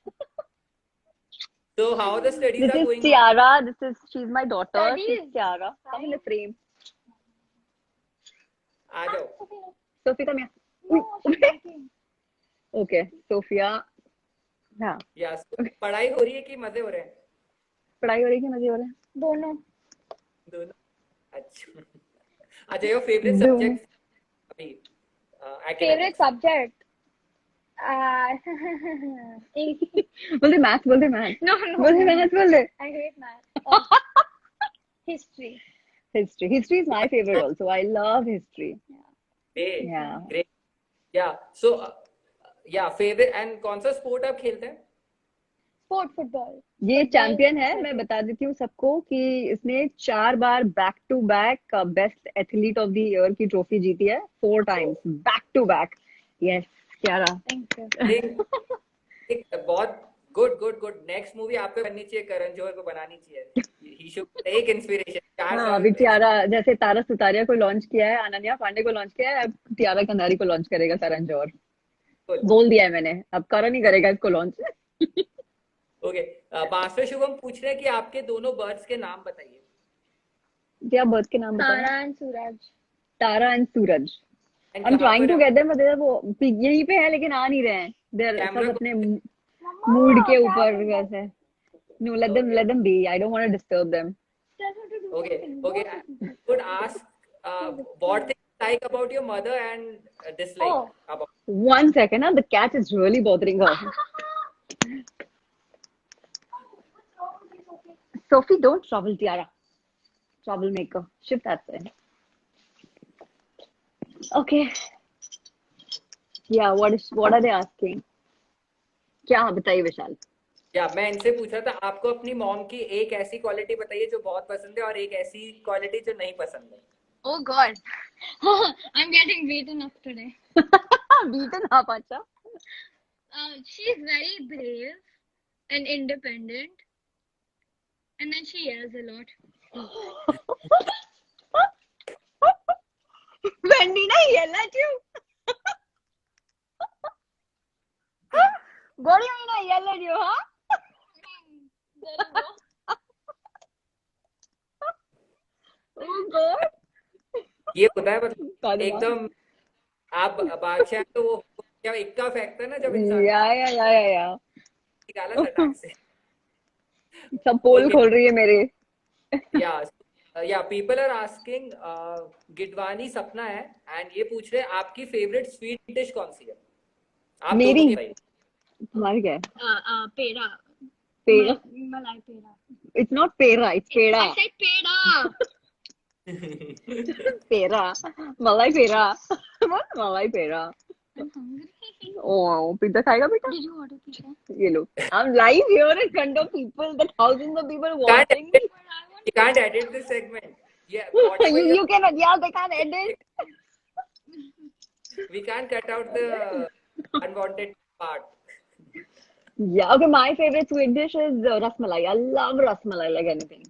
So how the studies This are is going on? Tiara. She's my daughter. She's Studies. Tiara. Come in the frame. आ जाओ. Sophie, come here. No, she's working. Okay, Sophia. हाँ, यस, पढ़ाई हो रही है कि मजे हो रहे हैं? पढ़ाई हो रही है कि मजे हो रहे हैं? दोनों. दोनों. अच्छा. अच्छा, your favorite दोनों. subject अभी Favorite academics. subject? बोल दे मैथ, बोल दे मैथ. No, बोल दे no. मैथ, बोल दे. I hate math. History. History. History is my favorite also. I love history. Great, Yeah. great. Yeah. So yeah, favorite and कौन सा sport आप खेलते हैं? Sport, football. ये Football, चैंपियन है. soccer. मैं बता देती हूँ सबको कि इसने 4 बार back to back best athlete of the year की ट्रॉफी जीती है. 4 times back to back. Yes, Kiara. Thank you. एक बहुत गुड नेक्स्ट मूवी आप पे बननी चाहिए, करण जौहर को बनानी चाहिए. He should take inspiration. 4 हाँ, साल अभी तियारा जैसे तारा सुतारिया को लॉन्च किया है, अनन्या पांडे को लॉन्च किया है, अब तियारा कंधारी को लॉन्च करेगा करण जौहर. बोल दिया है मैंने, अब करण ही करेगा इसको लॉन्च. ओके. बांसुरी शुभम पूछ रहे हैं कि आपके दोनों बर्ड्स के नाम बताइए. क्या बर्थ के नाम बताए? Tara and Suraj. Tara and Suraj. And I am कहाँ ट्राइंग पर टू है? गेट देम, बट वो यहीं पे है लेकिन आ नहीं रहे हैं. दे आर Camera सब को- अपने Mama, मूड के क्या ऊपर कर रही हो? वैसे. No, let them be. I don't want to disturb them. Tell her to do Okay, something. okay. What? I would ask what things you like about your mother and dislike Oh. about. One second, huh? The cat is really bothering her. Sophie, don't trouble Tiara. Troublemaker. Shift that side. Okay. Yeah, what are they asking? क्या बताइए विशाल? या मैं इनसे पूछा था आपको अपनी मॉम की एक ऐसी क्वालिटी बताइए जो बहुत पसंद है और एक ऐसी क्वालिटी जो नहीं पसंद है. Oh God. I'm getting beaten up today. Beaten up, अच्छा. She's very brave and independent, and then she yells a lot. When did I yell at you? What do you mean I yell at you, huh? There you go. Oh God. ये होता है मतलब God, एकदम आप बादशाह तो वो क्या इक्का फेंकता है ना जब इंसान या निकाला सटाक से. सब पोल ओके खोल रही है मेरे. या या पीपल आर आस्किंग गिडवानी सपना है एंड ये पूछ रहे हैं आपकी फेवरेट स्वीट डिश कौन सी है. आप मेरी दोनों की भाई. तुम्हारी क्या है? Peda. Peda. Malai peda. It's not peda, it's peda. I said peda. पेड़ा. मलाई पेड़ा. What? मलाई पेड़ा. I'm hungry. Oh, पिज्जा खाएगा बेटा? Did you order pizza? ये लो. I'm live here in front of people, the thousands of people can't watching me. But I want you can't edit this segment. Yeah, whatever You can, yeah, they can't edit. we can't cut out the unwanted part. Yeah, okay, my favorite sweet dish is rasmalai. I love rasmalai like anything.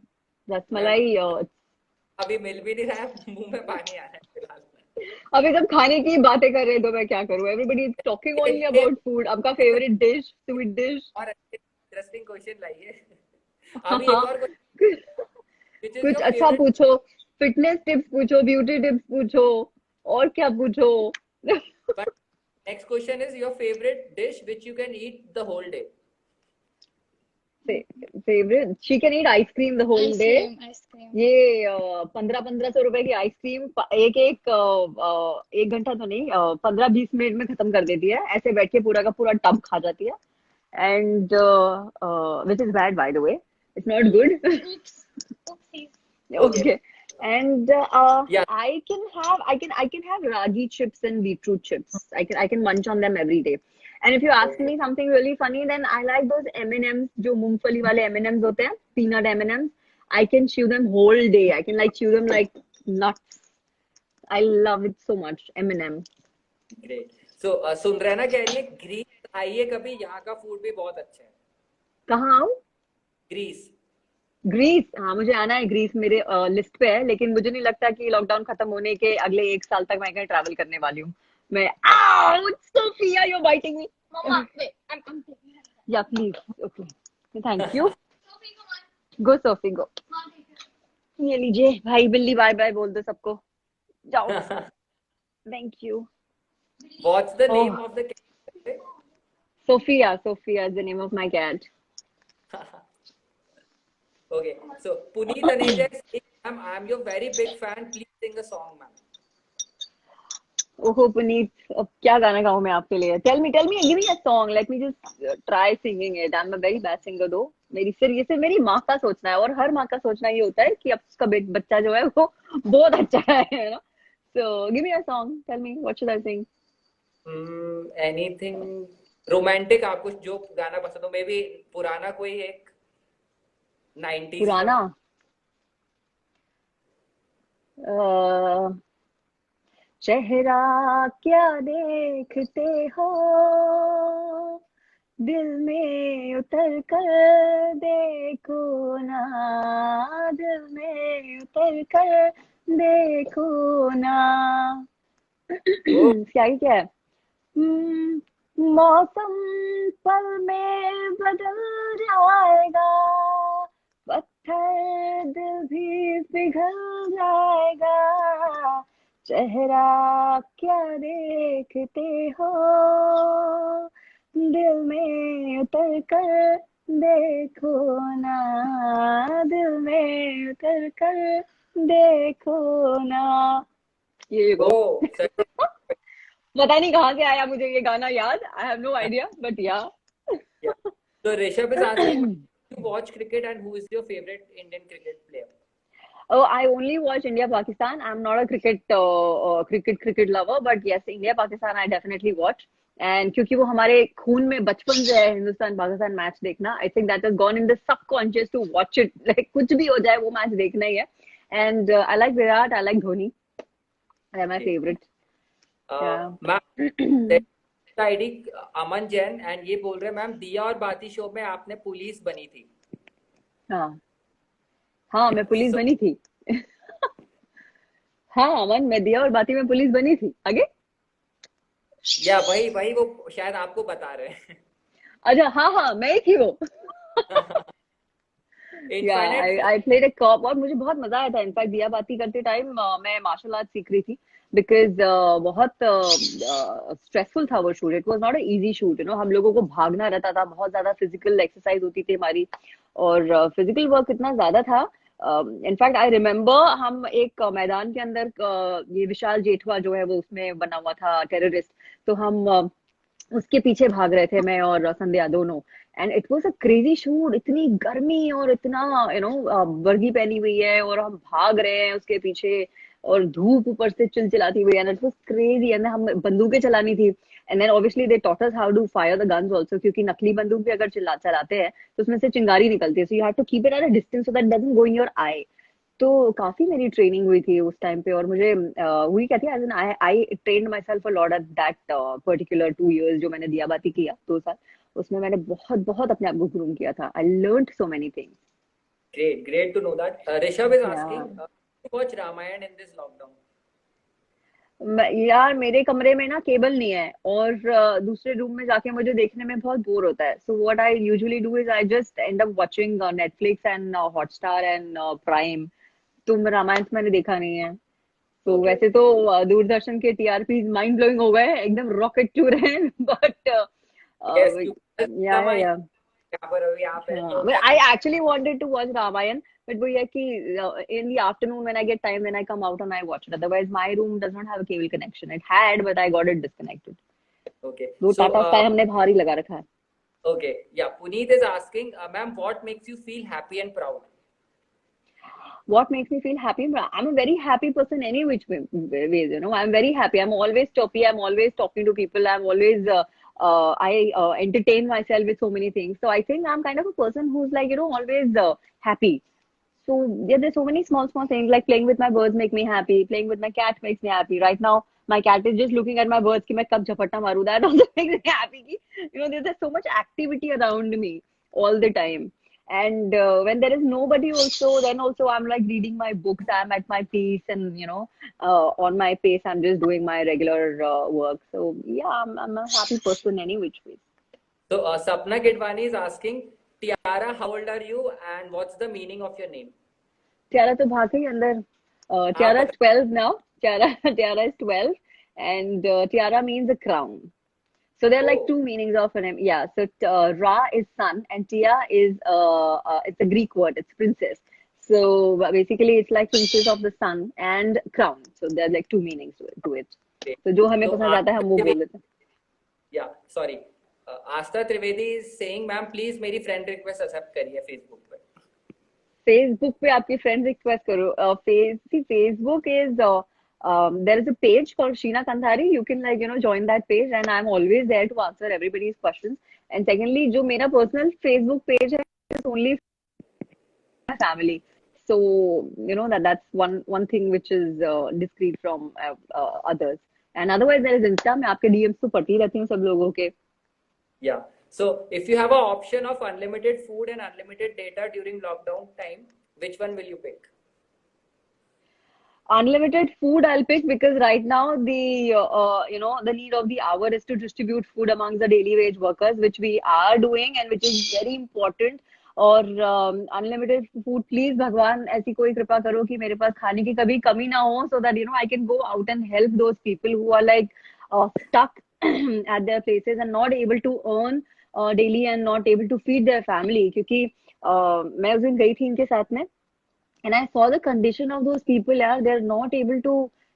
Rasmalai, अभी मिल भी नहीं रहा है मुंह में पानी आ रहा है फिलहाल. अभी जब खाने की बातें कर रहे हैं तो मैं क्या करूँ? Everybody is talking only about food. आपका favorite dish, sweet dish? और इंटरेस्टिंग क्वेश्चन लाइए. अभी एक और which is कुछ your अच्छा favorite पूछो. फिटनेस टिप्स पूछो, ब्यूटी टिप्स पूछो, और क्या पूछो? but next question is your favorite dish which you can eat the whole day. Favourite, she can eat ice cream the whole ice day. cream, ice cream. ये 1500 रुपए की आइसक्रीम एक घंटा तो नहीं, 15-20 मिनट में खत्म कर देती है. ऐसे बैठ के पूरा का पूरा टब खा जाती है. And which is bad bye the way. It's not good. Oops. Oopsies. Okay. And Yeah. I can have ragi chips and beetroot chips. I can munch on them every day. And if you ask me something really funny, then I like those M&Ms, जो मूंगफली वाले M&Ms होते हैं, peanut M&Ms. I can chew them whole day. I can like chew them like nuts. I love it so much. M&M. Great. So सुंदरना कह रही है ग्रीस आइए कभी यहाँ का फूड भी बहुत अच्छा है. कहाँ आऊँ? ग्रीस. ग्रीस, हाँ मुझे आना है. ग्रीस मेरे लिस्ट पे है, लेकिन मुझे नहीं लगता कि लॉकडाउन खत्म होने के अगले 1 साल तक मैं कहीं ट्रैवल करने वाली हूँ. मैं Sophia, you're biting me. Mama, wait. I'm taking her. Yeah, please. Okay. Thank you. Sophie, come on. Go Sophie, go. Mom, take her. ये लीजिए भाई बिल्ली, बाय बाय बोल दो सबको. जाओ. Thank you. What's the Oh. name of the cat? Sophia is the name of my cat. Okay. So Puneet Aneja is saying, ma'am, I'm your very big fan. Please sing a song, ma'am. ओहो पुनीत, अब क्या गाना गाऊं मैं आपके लिए? Tell me, give me a song. Let me just try singing it. I'm a very bad singer though. ये सिर्फ मेरी माँ का सोचना है, और हर माँ का सोचना ये होता है कि अब उसका बच्चा जो है वो बहुत अच्छा है ना. So give me a song. Tell me, what should I sing? Anything romantic आपको जो गाना पसंद हो, मे बी पुराना कोई एक 90s पुराना? चेहरा क्या देखते हो, दिल में उतर कर देखो ना, दिल में उतर कर देखो ना. क्या क्या है? मौसम पल में बदल जाएगा, पत्थर दिल भी पिघल जाएगा, चेहरा क्या देखते हो, दिल में उतर कर देखो ना, दिल में उतर कर देखो ना. ये गो. पता नहीं कहाँ से आया मुझे ये गाना याद. I have no idea, but yeah. So Rishabh is asking, you watch cricket and who is your favorite Indian cricket player? Oh, I only watch India Pakistan. I'm not a cricket lover, but yes, India Pakistan I definitely watch. And क्योंकि वो हमारे खून में बचपन से है हिंदुस्तान पाकिस्तान मैच देखना, I think that has gone in the subconscious to watch it. Like कुछ भी हो जाए वो मैच देखना ही है. And I like Virat, I like Dhoni. They're my favorite. Yeah. Ma'am ID Aman Jain and ये बोल रहे हैं मैम दिया और बाती शो में आपने पुलिस बनी थी. हाँ हाँ, मैं पुलिस So, बनी थी. हाँ अमन, मैं दिया और बाती में पुलिस बनी थी. आगे. या वही वही वो शायद आपको बता रहे हैं. अच्छा हाँ हाँ, मैं ही थी वो. या infinite I played a cop और मुझे बहुत मजा आया था. इनफैक्ट दिया बाती करते टाइम मैं मार्शल आर्ट सीख रही थी बिकॉज बहुत स्ट्रेसफुल था वो shoot. It was not a easy shoot, you know. हम लोगों को भागना रहता था, बहुत ज्यादा फिजिकल एक्सरसाइज होती थी हमारी, और फिजिकल वर्क इतना ज्यादा था. इनफैक्ट आई रिमेम्बर हम एक मैदान के अंदर ये विशाल जेठवा जो है वो उसमें बना हुआ था टेररिस्ट. तो हम उसके पीछे भाग रहे थे, मैं और संध्या दोनों. And it was a crazy shoot. इतनी गर्मी और इतना वर्दी पहनी हुई है और हम भाग रहे हैं उसके पीछे, और धूप ऊपर से चिलचिलाती हुई. And it was crazy. And हम बंदूकें चलानी थी. And then obviously they taught us how to fire the guns also, क्योंकि नकली बंदूक भी अगर चलाते हैं तो उसमें से चिंगारी निकलती है. So you have to keep it at a distance so that doesn't go in your eye. तो काफी मेरी ट्रेनिंग हुई थी उस टाइम पे. और मुझे हुई क्या थी, as an I trained myself a lot at that particular 2 years जो मैंने दिया बाती किया 2 साल. उसमें मैंने बहुत बहुत अपने आप को ग्रूम किया था. I learned so many things. great to know that. Rishabh is asking, या to watch Ramayan in this lockdown. यार मेरे कमरे में ना केबल नहीं है, और दूसरे रूम में जाके मुझे देखने में बहुत बोर होता है. So what I usually do is I just and up watching Netflix and Hotstar and prime. तुम रामायण तो मैंने देखा नहीं है. तो Okay. वैसे तो दूरदर्शन के टीआरपी माइंड ब्लोइंग हो गए हैं, एकदम रॉकेट टू रहे हैं. बट Yes, क्योंकि या Ramayana या यहाँ पर अभी आप है हाँ, तो but क्या I कर. actually wanted to watch Ramayan, but वो ये है कि in the afternoon when I get time, then I come out and I watch it. Otherwise, my room does not have a cable connection. It had, but I got it disconnected. Okay. वो So, टाटा स्काई हमने बाहर ही लगा रखा है. okay. Yeah, Puneet is asking, ma'am, what makes you feel happy and proud? What makes me feel happy? I'm a very happy person any which ways, you know. I'm very happy. I'm always toppy. I'm always talking to people. I'm always I entertain myself with so many things. So I think I'm kind of a person who's like, you know, always happy. So yeah, there's so many small things like playing with my birds make me happy. Playing with my cat makes me happy. Right now, my cat is just looking at my birds कि मैं कब झपट्टा मारूँ. That also makes me happy. कि, you know, there's so much activity around me all the time. And when there is nobody also, then also I'm like reading my books. I'm at my peace, and you know, on my pace, I'm just doing my regular work. So yeah, I'm a happy person any which way. So, Sapna Gidwani is asking, Tiara, how old are you and what's the meaning of your name? Tiara तो भाग गई अंदर. आप Tiara is बता. 12 now. Tiara is 12, and Tiara means a crown. So there are like Oh, two meanings of her name. Yeah. So Ra is sun, and Tia is it's a Greek word. It's princess. So basically, it's like princess of the sun and crown. So there are like two meanings to it. great. So जो हमें So, पसंद आता है हम वो बोल देते हैं. yeah, sorry. Asta Trivedi is saying, ma'am, please मेरी friend request accept करिए Facebook पे. फेसबुक पे आपकी फ्रेंड रिक्वेस्ट करो. Facebook is there is a page called Sheena Kandhari. You can like, you know, join that page, and I'm always there to answer everybody's questions. And secondly, जो मेरा personal Facebook page है is only my family. So you know that's one thing which is discreet from others. And otherwise there is Insta. मैं आपके DMs तो पढ़ती रहती हूँ सब लोगों के. Yeah. So, if you have an option of unlimited food and unlimited data during lockdown time, which one will you pick? Unlimited food I'll pick, because right now the you know, the need of the hour is to distribute food amongst the daily wage workers, which we are doing and which is very important. और अनलिमिटेड फूड प्लीज भगवान ऐसी कोई कृपा करो कि मेरे पास खाने की कभी कमी ना हो, so that you know I can go out and help those people who are like stuck at their places and not able to earn daily and not able to feed their family. क्योंकि मैं उस दिन गई थी इनके साथ में, and I saw the condition of those people. यार, they're not able to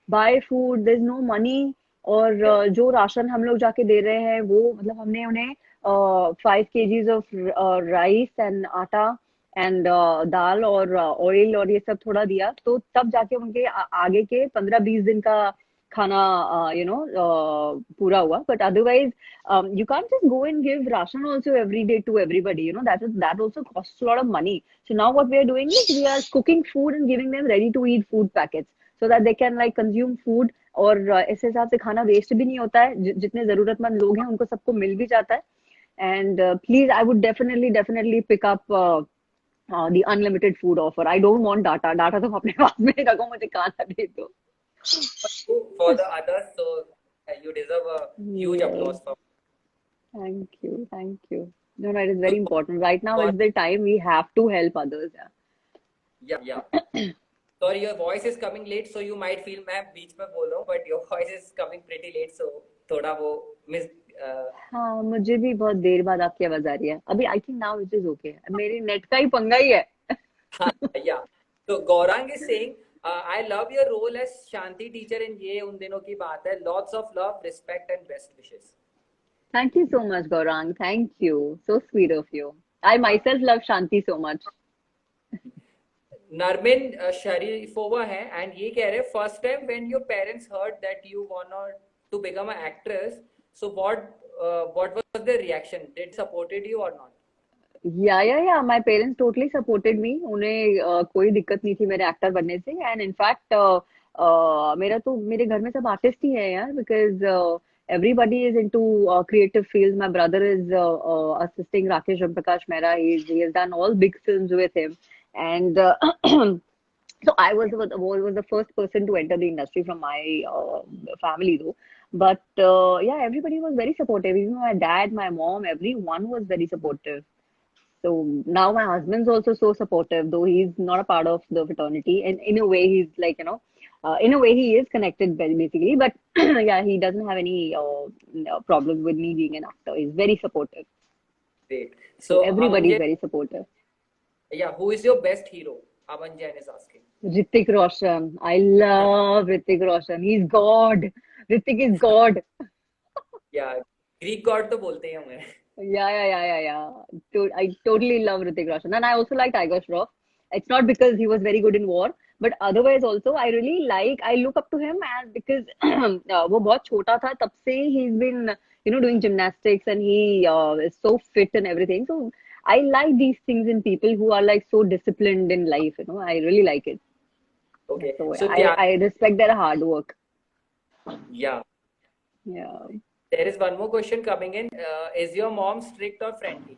buy food, there's no money. और Yeah. जो राशन हम लोग जाके दे रहे हैं वो मतलब हमने उन्हें 5 kgs of rice and आटा एंड दाल और ऑयल और ये सब थोड़ा दिया, तो तब जाके उनके आगे के 15-20 दिन का खाना पूरा हुआ. But otherwise you can't just go and give ration also every day to everybody. That also costs a lot of money. So now what we are doing is we are cooking food and giving them ready to eat food packets so that they can like consume food. और इस हिसाब से खाना वेस्ट भी नहीं होता है. जितने जरूरतमंद लोग हैं उनको सबको मिल भी जाता है. And please, I would definitely pick up the unlimited food offer. I don't want data. Data तुम अपने पास में रखो, मुझे खाना दे दो. For the others, so you deserve a huge Yes. applause for. Thank you. Thank you. No, it is very So, important. Right now for is the time we have to help others. yeah. Sorry, your voice is coming late, so you might feel मैं बीच में बोल रहा हूँ, but your voice is coming pretty late, so थोड़ा वो miss. हाँ, मुझे भी बहुत देर बाद आपकी आवाज आ रही है. अभी I think now it is okay. मेरे नेट का ही पंगा ही है. Yeah. So Gaurang is saying, I love your role as Shanti teacher, and ये उन दिनों की बात है. Lots of love, respect, and best wishes. Thank you so much, Gaurang. Thank you. So sweet of you. I myself love Shanti so much. नरमिन शरीफोवा है एंड ये कह रहे first time when your parents heard that you want to become a actress so what was the reaction did supported you और नॉट या my parents totally supported me. उन्हें कोई दिक्कत नहीं थी मेरे एक्टर बनने से. एंड इनफैक्ट मेरे घर में सब आर्टिस्ट ही है यार. Because everybody is into creative fields. My brother is assisting Rakesh Prakash Mehra. He has done all big films with him. And so I was the first person to enter the industry from my family though. But yeah, everybody was very supportive. Even my dad, my mom, everyone was very supportive. So now my husband's also so supportive, though he's not a part of the fraternity. And in a way, he's like, in a way he is connected basically. But yeah, he doesn't have any problem with me being an actor. He's very supportive. Great. So So everybody is Aman very supportive. yeah, who is your best hero? Aman Jain is asking. Hrithik Roshan. I love Hrithik Roshan. He's God. Hrithik is God. Yeah, Greek god तो बोलते हैं हमें. Yeah. I totally love Hrithik Roshan. And I also like Tiger Shroff. It's not because he was very good in war, but otherwise also I look up to him, and because वो बहुत छोटा था तब से he's been doing gymnastics, and he is so fit and everything. So I like these things in people who are like so disciplined in life. I really like it. Okay. So So yeah, I respect their hard work. yeah. Yeah. There is one more question coming in. Is your mom strict or friendly?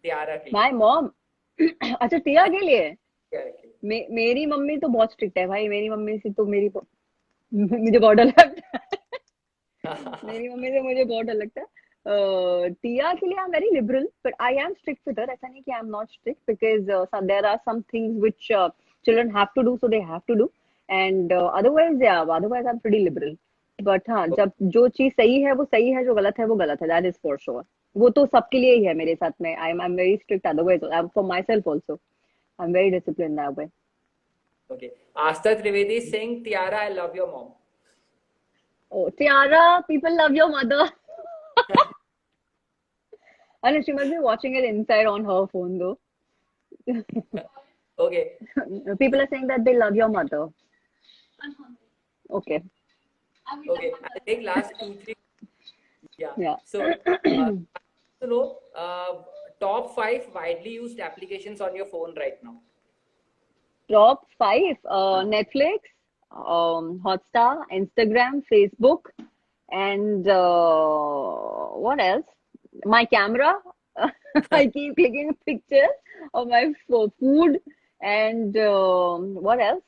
Tiara के लिए. My mom. अच्छा, टिया के लिए Tiara के लिए. मेरी मम्मी तो बहुत स्ट्रिक्ट है भाई. मेरी मम्मी से तो मुझे बहुत डर लगता है. मेरी मम्मी से मुझे बहुत डर लगता है. टिया के लिए I am very liberal, but I am strict with her. ऐसा नहीं कि I am not strict, because there are some things which children have to do, so they have to do. And otherwise I am pretty liberal. But हाँ, जब जो चीज सही है वो सही है, जो गलत है वो गलत है. That is for sure. वो तो सबके लिए ही है. मेरे साथ में आई am very strict otherwise. For my self also I am very discipline that way. Okay. Asta Trivedi is saying, Tiara, I love your mom. Oh, Tiara, people love your mother. And she must be watching it inside on her phone though. Okay. People are saying that they love your mother. Okay. Okay. I think last 2-3. Yeah. Yeah. So, to know top 5 widely used applications on your phone right now. Top 5, Netflix, Hotstar, Instagram, Facebook, and what else? My camera. I keep clicking pictures of my food, and what else?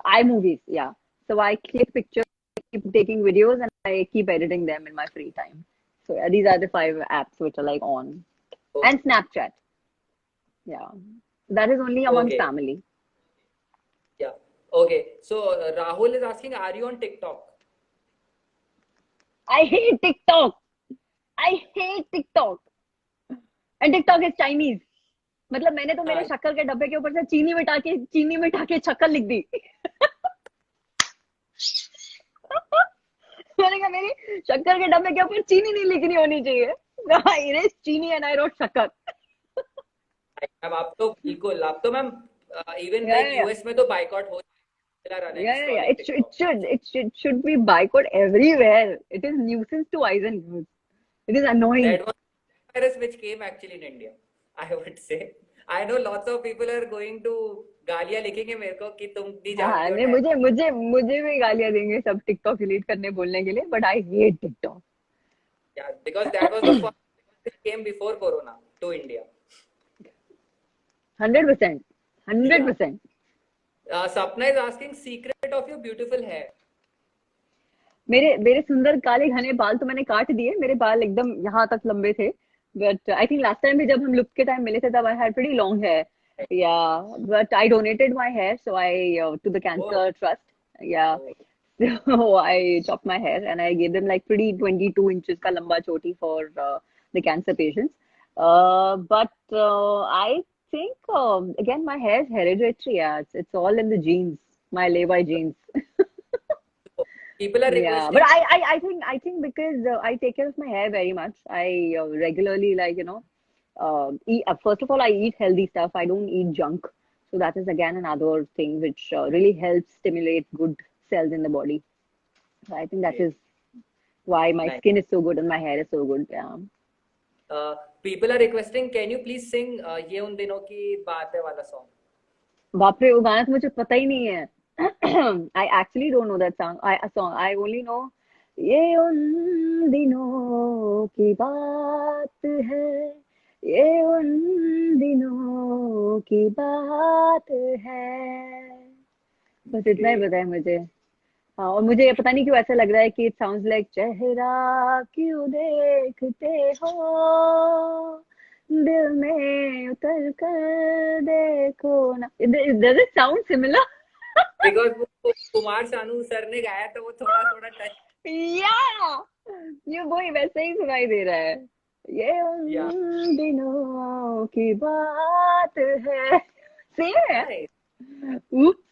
iMovies, yeah. So I click pictures, keep taking videos, and I keep editing them in my free time. So yeah, these are the 5 apps which are like on. Okay. And Snapchat. Yeah. That is only amongst Okay. family. Yeah. Okay. So Rahul is asking, are you on TikTok? I hate TikTok. I hate TikTok. And TikTok is Chinese. मतलब मैंने तो मेरे शक्कर के डब्बे के ऊपर से चीनी मिटा के शक्कर लिख दी. मैंने कहा मेरी शक्कर के डब्बे के ऊपर चीनी नहीं लिखनी होनी चाहिए. I erased चीनी and I wrote shakkar. Ma'am आप तो बिल्कुल, आप तो ma'am even Yeah, like yeah, yeah. US में तो बायकॉट हो Yeah, yeah, yeah. Uninstalling TikTok. It should be boycott everywhere. It is nuisance to eyes and ears. It is annoying. That was virus which came actually in India, I would say. I know lots of people are going to गालियां लिखेंगे मेरे को कि तुम भी हाँ हाँ, जानते हो नहीं, टैग. मुझे भी गालियां देंगे सब टिकटॉक डिलीट करने बोलने के लिए, but I hate TikTok. Yeah, because that was the first which came before Corona to India. 100%, hundred Yeah. Percent Sapna is asking secret of your beautiful hair. मेरे मेरे सुंदर काले घने बाल तो मैंने काट दिए. मेरे बाल एकदम यहाँ तक लंबे थे. But I think last time भी जब हम लुक के टाइम मिले थे तब I had pretty long hair. Yeah but I donated my hair so I to the Oh, cancer trust. Yeah oh, so I chopped my hair and I gave them like pretty 22 inches ka lamba choti for the cancer patients. But I think again my hair is hereditary. Yeah, it's all in the genes, my lay-by genes. people are Yeah, but requesting. I think because I take care of my hair very much. I regularly eat, first of all I eat healthy stuff. I don't eat junk. So that is again another thing which really helps stimulate good cells in the body. So I think that Great. is why my Nice. skin is so good and my hair is so good. Yeah. People are requesting, can you please sing ये उन दिनों की बात है वाला song? बाप रे, वो गाना तो मुझे पता ही नहीं है. I actually don't know that song. I only know ये उन दिनों की बात है, ये उन दिनों की बात है. बस इतना ही Great. पता है मुझे. हाँ, और मुझे ये पता नहीं क्यों ऐसा लग रहा है कि इट साउंड्स लाइक चेहरा क्यों देखते हो, दिल में उतर कर देखो ना. Does it sound similar? Because वो कुमार सानू सर ने गाया तो वो थोड़ा थोड़ा टच. Yeah, ये वही वैसे ही सुनाई दे रहा है. ये Yeah. उन दिनों की बात है. सेम है. Nice. Oops.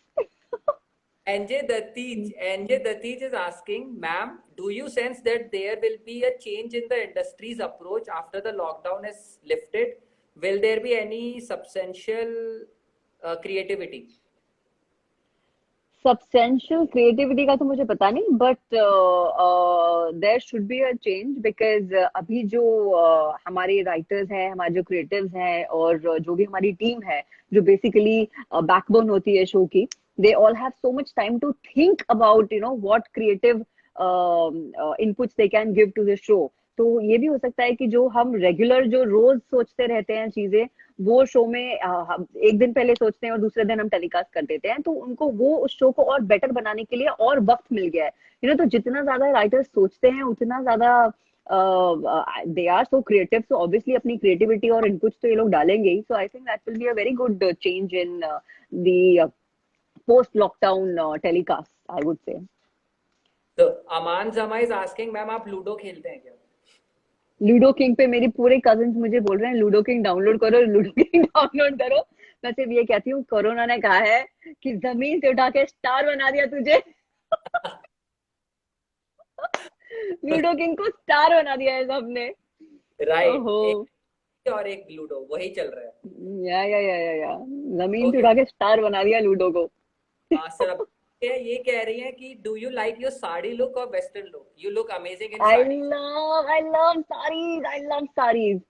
NJ Datij is asking, ma'am, do you sense that there will be a change in the industry's approach after the lockdown is lifted? Will there be any substantial creativity? Substantial creativity का तो मुझे पता नहीं, but there should be a change because अभी जो हमारे राइटर्स हैं, हमारे जो क्रिएटिव्स हैं, और जो भी हमारी टीम है जो बेसिकली बैकबोन होती है शो की, they all have so much time to think about what creative inputs they can give to the show. तो ये भी हो सकता है कि जो हम रेगुलर जो रोज सोचते रहते हैं चीजें, वो शो में एक दिन पहले सोचते हैं और दूसरे दिन हम टेलीकास्ट कर देते हैं, तो उनको वो उस शो को और बेटर बनाने के लिए और वक्त मिल गया है. तो जितना ज्यादा राइटर्स सोचते हैं उतना ज्यादा they are so creative, so obviously अपनी क्रिएटिविटी और इनपुट्स तो ये लोग डालेंगे ही. So I think that will be a very good change in the post lockdown telecast, I would say. So Aman Zama is asking, ma'am आप लूडो खेलते हैं क्या? लूडो किंग पे मेरे पूरे कजिन्स मुझे बोल रहे हैं लूडो किंग डाउनलोड करो, लूडो किंग डाउनलोड करो. मैं सिर्फ ये कहती हूँ कोरोना ने कहा है कि जमीन से उठा के स्टार बना दिया तुझे. लूडो किंग को स्टार बना दिया है सबने. राइट. ओहो. एक और एक लूडो वही चल रहा है. या जमीन से ओके. उठा के स्टार बना दिया लूडो को. सब ये कह रही हैं कि do you like your sari look और western look? You look amazing in I sari. Love saris, I love saris.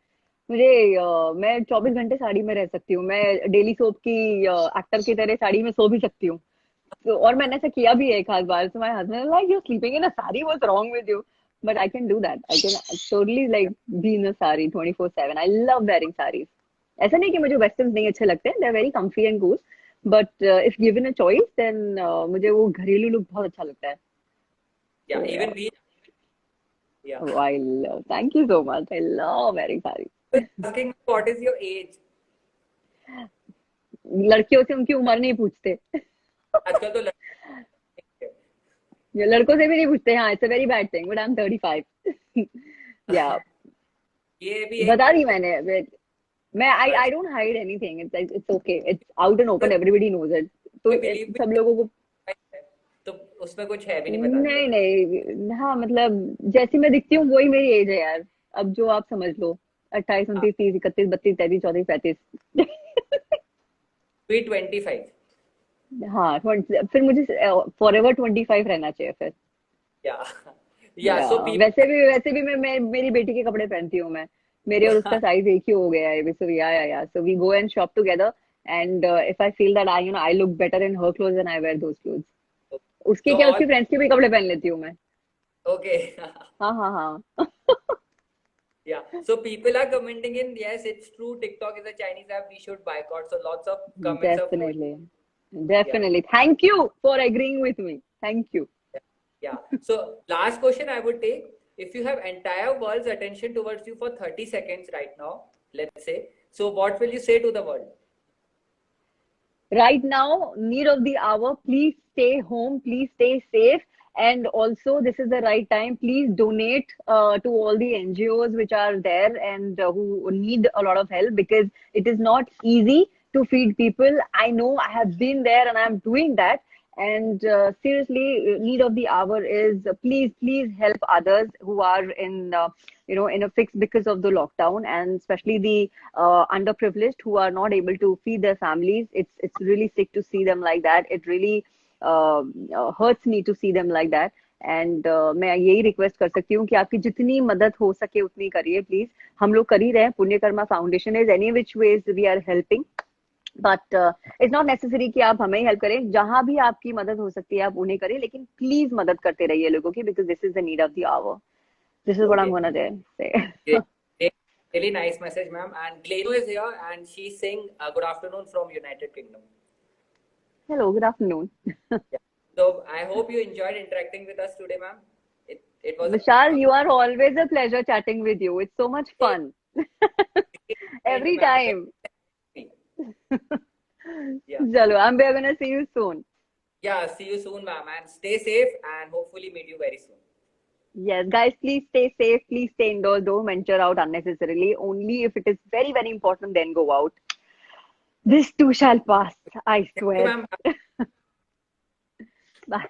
मुझे मैं 24 घंटे साड़ी में रह सकती हूँ. मैं डेली सोप की एक्टर की तरह साड़ी में सो भी सकती हूँ. तो और मैंने ऐसा किया भी है एक आध बार. So my husband like you sleeping in a sari, what's wrong with you? But I can do that. I can totally like be in a sari 24/7. I love wearing saris. ऐसा नहीं कि मुझे वेस्टर्न नहीं अच्छे लगते, they are very comfy and cool, but if given a choice then मुझे वो घरेलू लुक बहुत अच्छा लगता है. या So, इवन yeah. वी. या. Oh, I love. Thank you so much. I love wearing sarees. Asking what is your age? लड़कियों से उनकी उम्र नहीं पूछते. आजकल तो ये लड़कों से भी नहीं पूछते. हाँ, it's a very bad thing. But I'm 35. Yeah. ये भी एक बता दी मैंने. मैं I don't hide anything. It's okay. It's out and open. Everybody knows it. तो बिलीव सब लोगों को. तो उसमें कुछ है भी नहीं बताने नहीं का. नहीं, हाँ मतलब जैसी मैं दिखती हूँ वही मेरी एज है यार. अब जो आप समझ लो. 28, 29, 30, 31, 32, 33, 34, 35। be 25. हाँ 20, फिर मुझे फॉरएवर 25 रहना चाहिए फिर। Yeah. Yeah. या So people. वैसे भी मैं मेरी बेटी के कपड़े पहनती हूँ मैं। मेरे और उसका साइज एक ही हो गया है, सो या so we go and shop together, and if I feel that I look better in her clothes and I wear those clothes. उसके So क्या, all उसके फ्रेंड्स के भी कपड़े पहन लेती हूँ मैं। okay. हाँ हाँ हाँ। Yeah. So people are commenting in, yes, it's true. TikTok is a Chinese app. We should boycott. So lots of comments are flowing. Definitely Yeah. Definitely, thank you for agreeing with me, thank you. Yeah. So last question I would take, if you have entire world's attention towards you for 30 seconds right now, let's say, so what will you say to the world? Right now, need of the hour, please stay home, please stay safe, and also this is the right time, please donate to all the NGOs which are there and who need a lot of help, because it is not easy to feed people. I know, I have been there and I'm doing that, and seriously, need of the hour is, please help others who are in in a fix because of the lockdown, and especially the underprivileged who are not able to feed their families. It's really sick to see them like that. It really hurts me to see them like that. And मैं यही रिक्वेस्ट कर सकती हूँ कि आपकी जितनी मदद हो सके उतनी करिए प्लीज। हम लोग कर ही रहे हैं, Punyakarma foundation is any which ways we are helping, but it's not necessary कि आप हमें ही हेल्प करें। जहां भी आपकी मदद हो सकती है आप उन्हें करें, लेकिन प्लीज मदद करते रहिए लोगों की, because this is the need of the hour. This is what I am Okay. Gonna say. Great. Great. Really nice message, ma'am. And Gleno is here and she's saying good afternoon from United Kingdom. Hello, good afternoon. Yeah. So I hope you enjoyed interacting with us today, ma'am. It was Vishal, you are always a pleasure chatting with you. It's so much a fun. kind, Every ma'am. time. Yeah. Chalo, we're gonna see you soon. Yeah. See you soon, ma'am. And stay safe and hopefully meet you very soon. Yes, guys, please stay safe. Please stay indoors. Don't venture out unnecessarily. Only if it is very, very important, then go out. This too shall pass, I Thank you, swear. ma'am. Bye.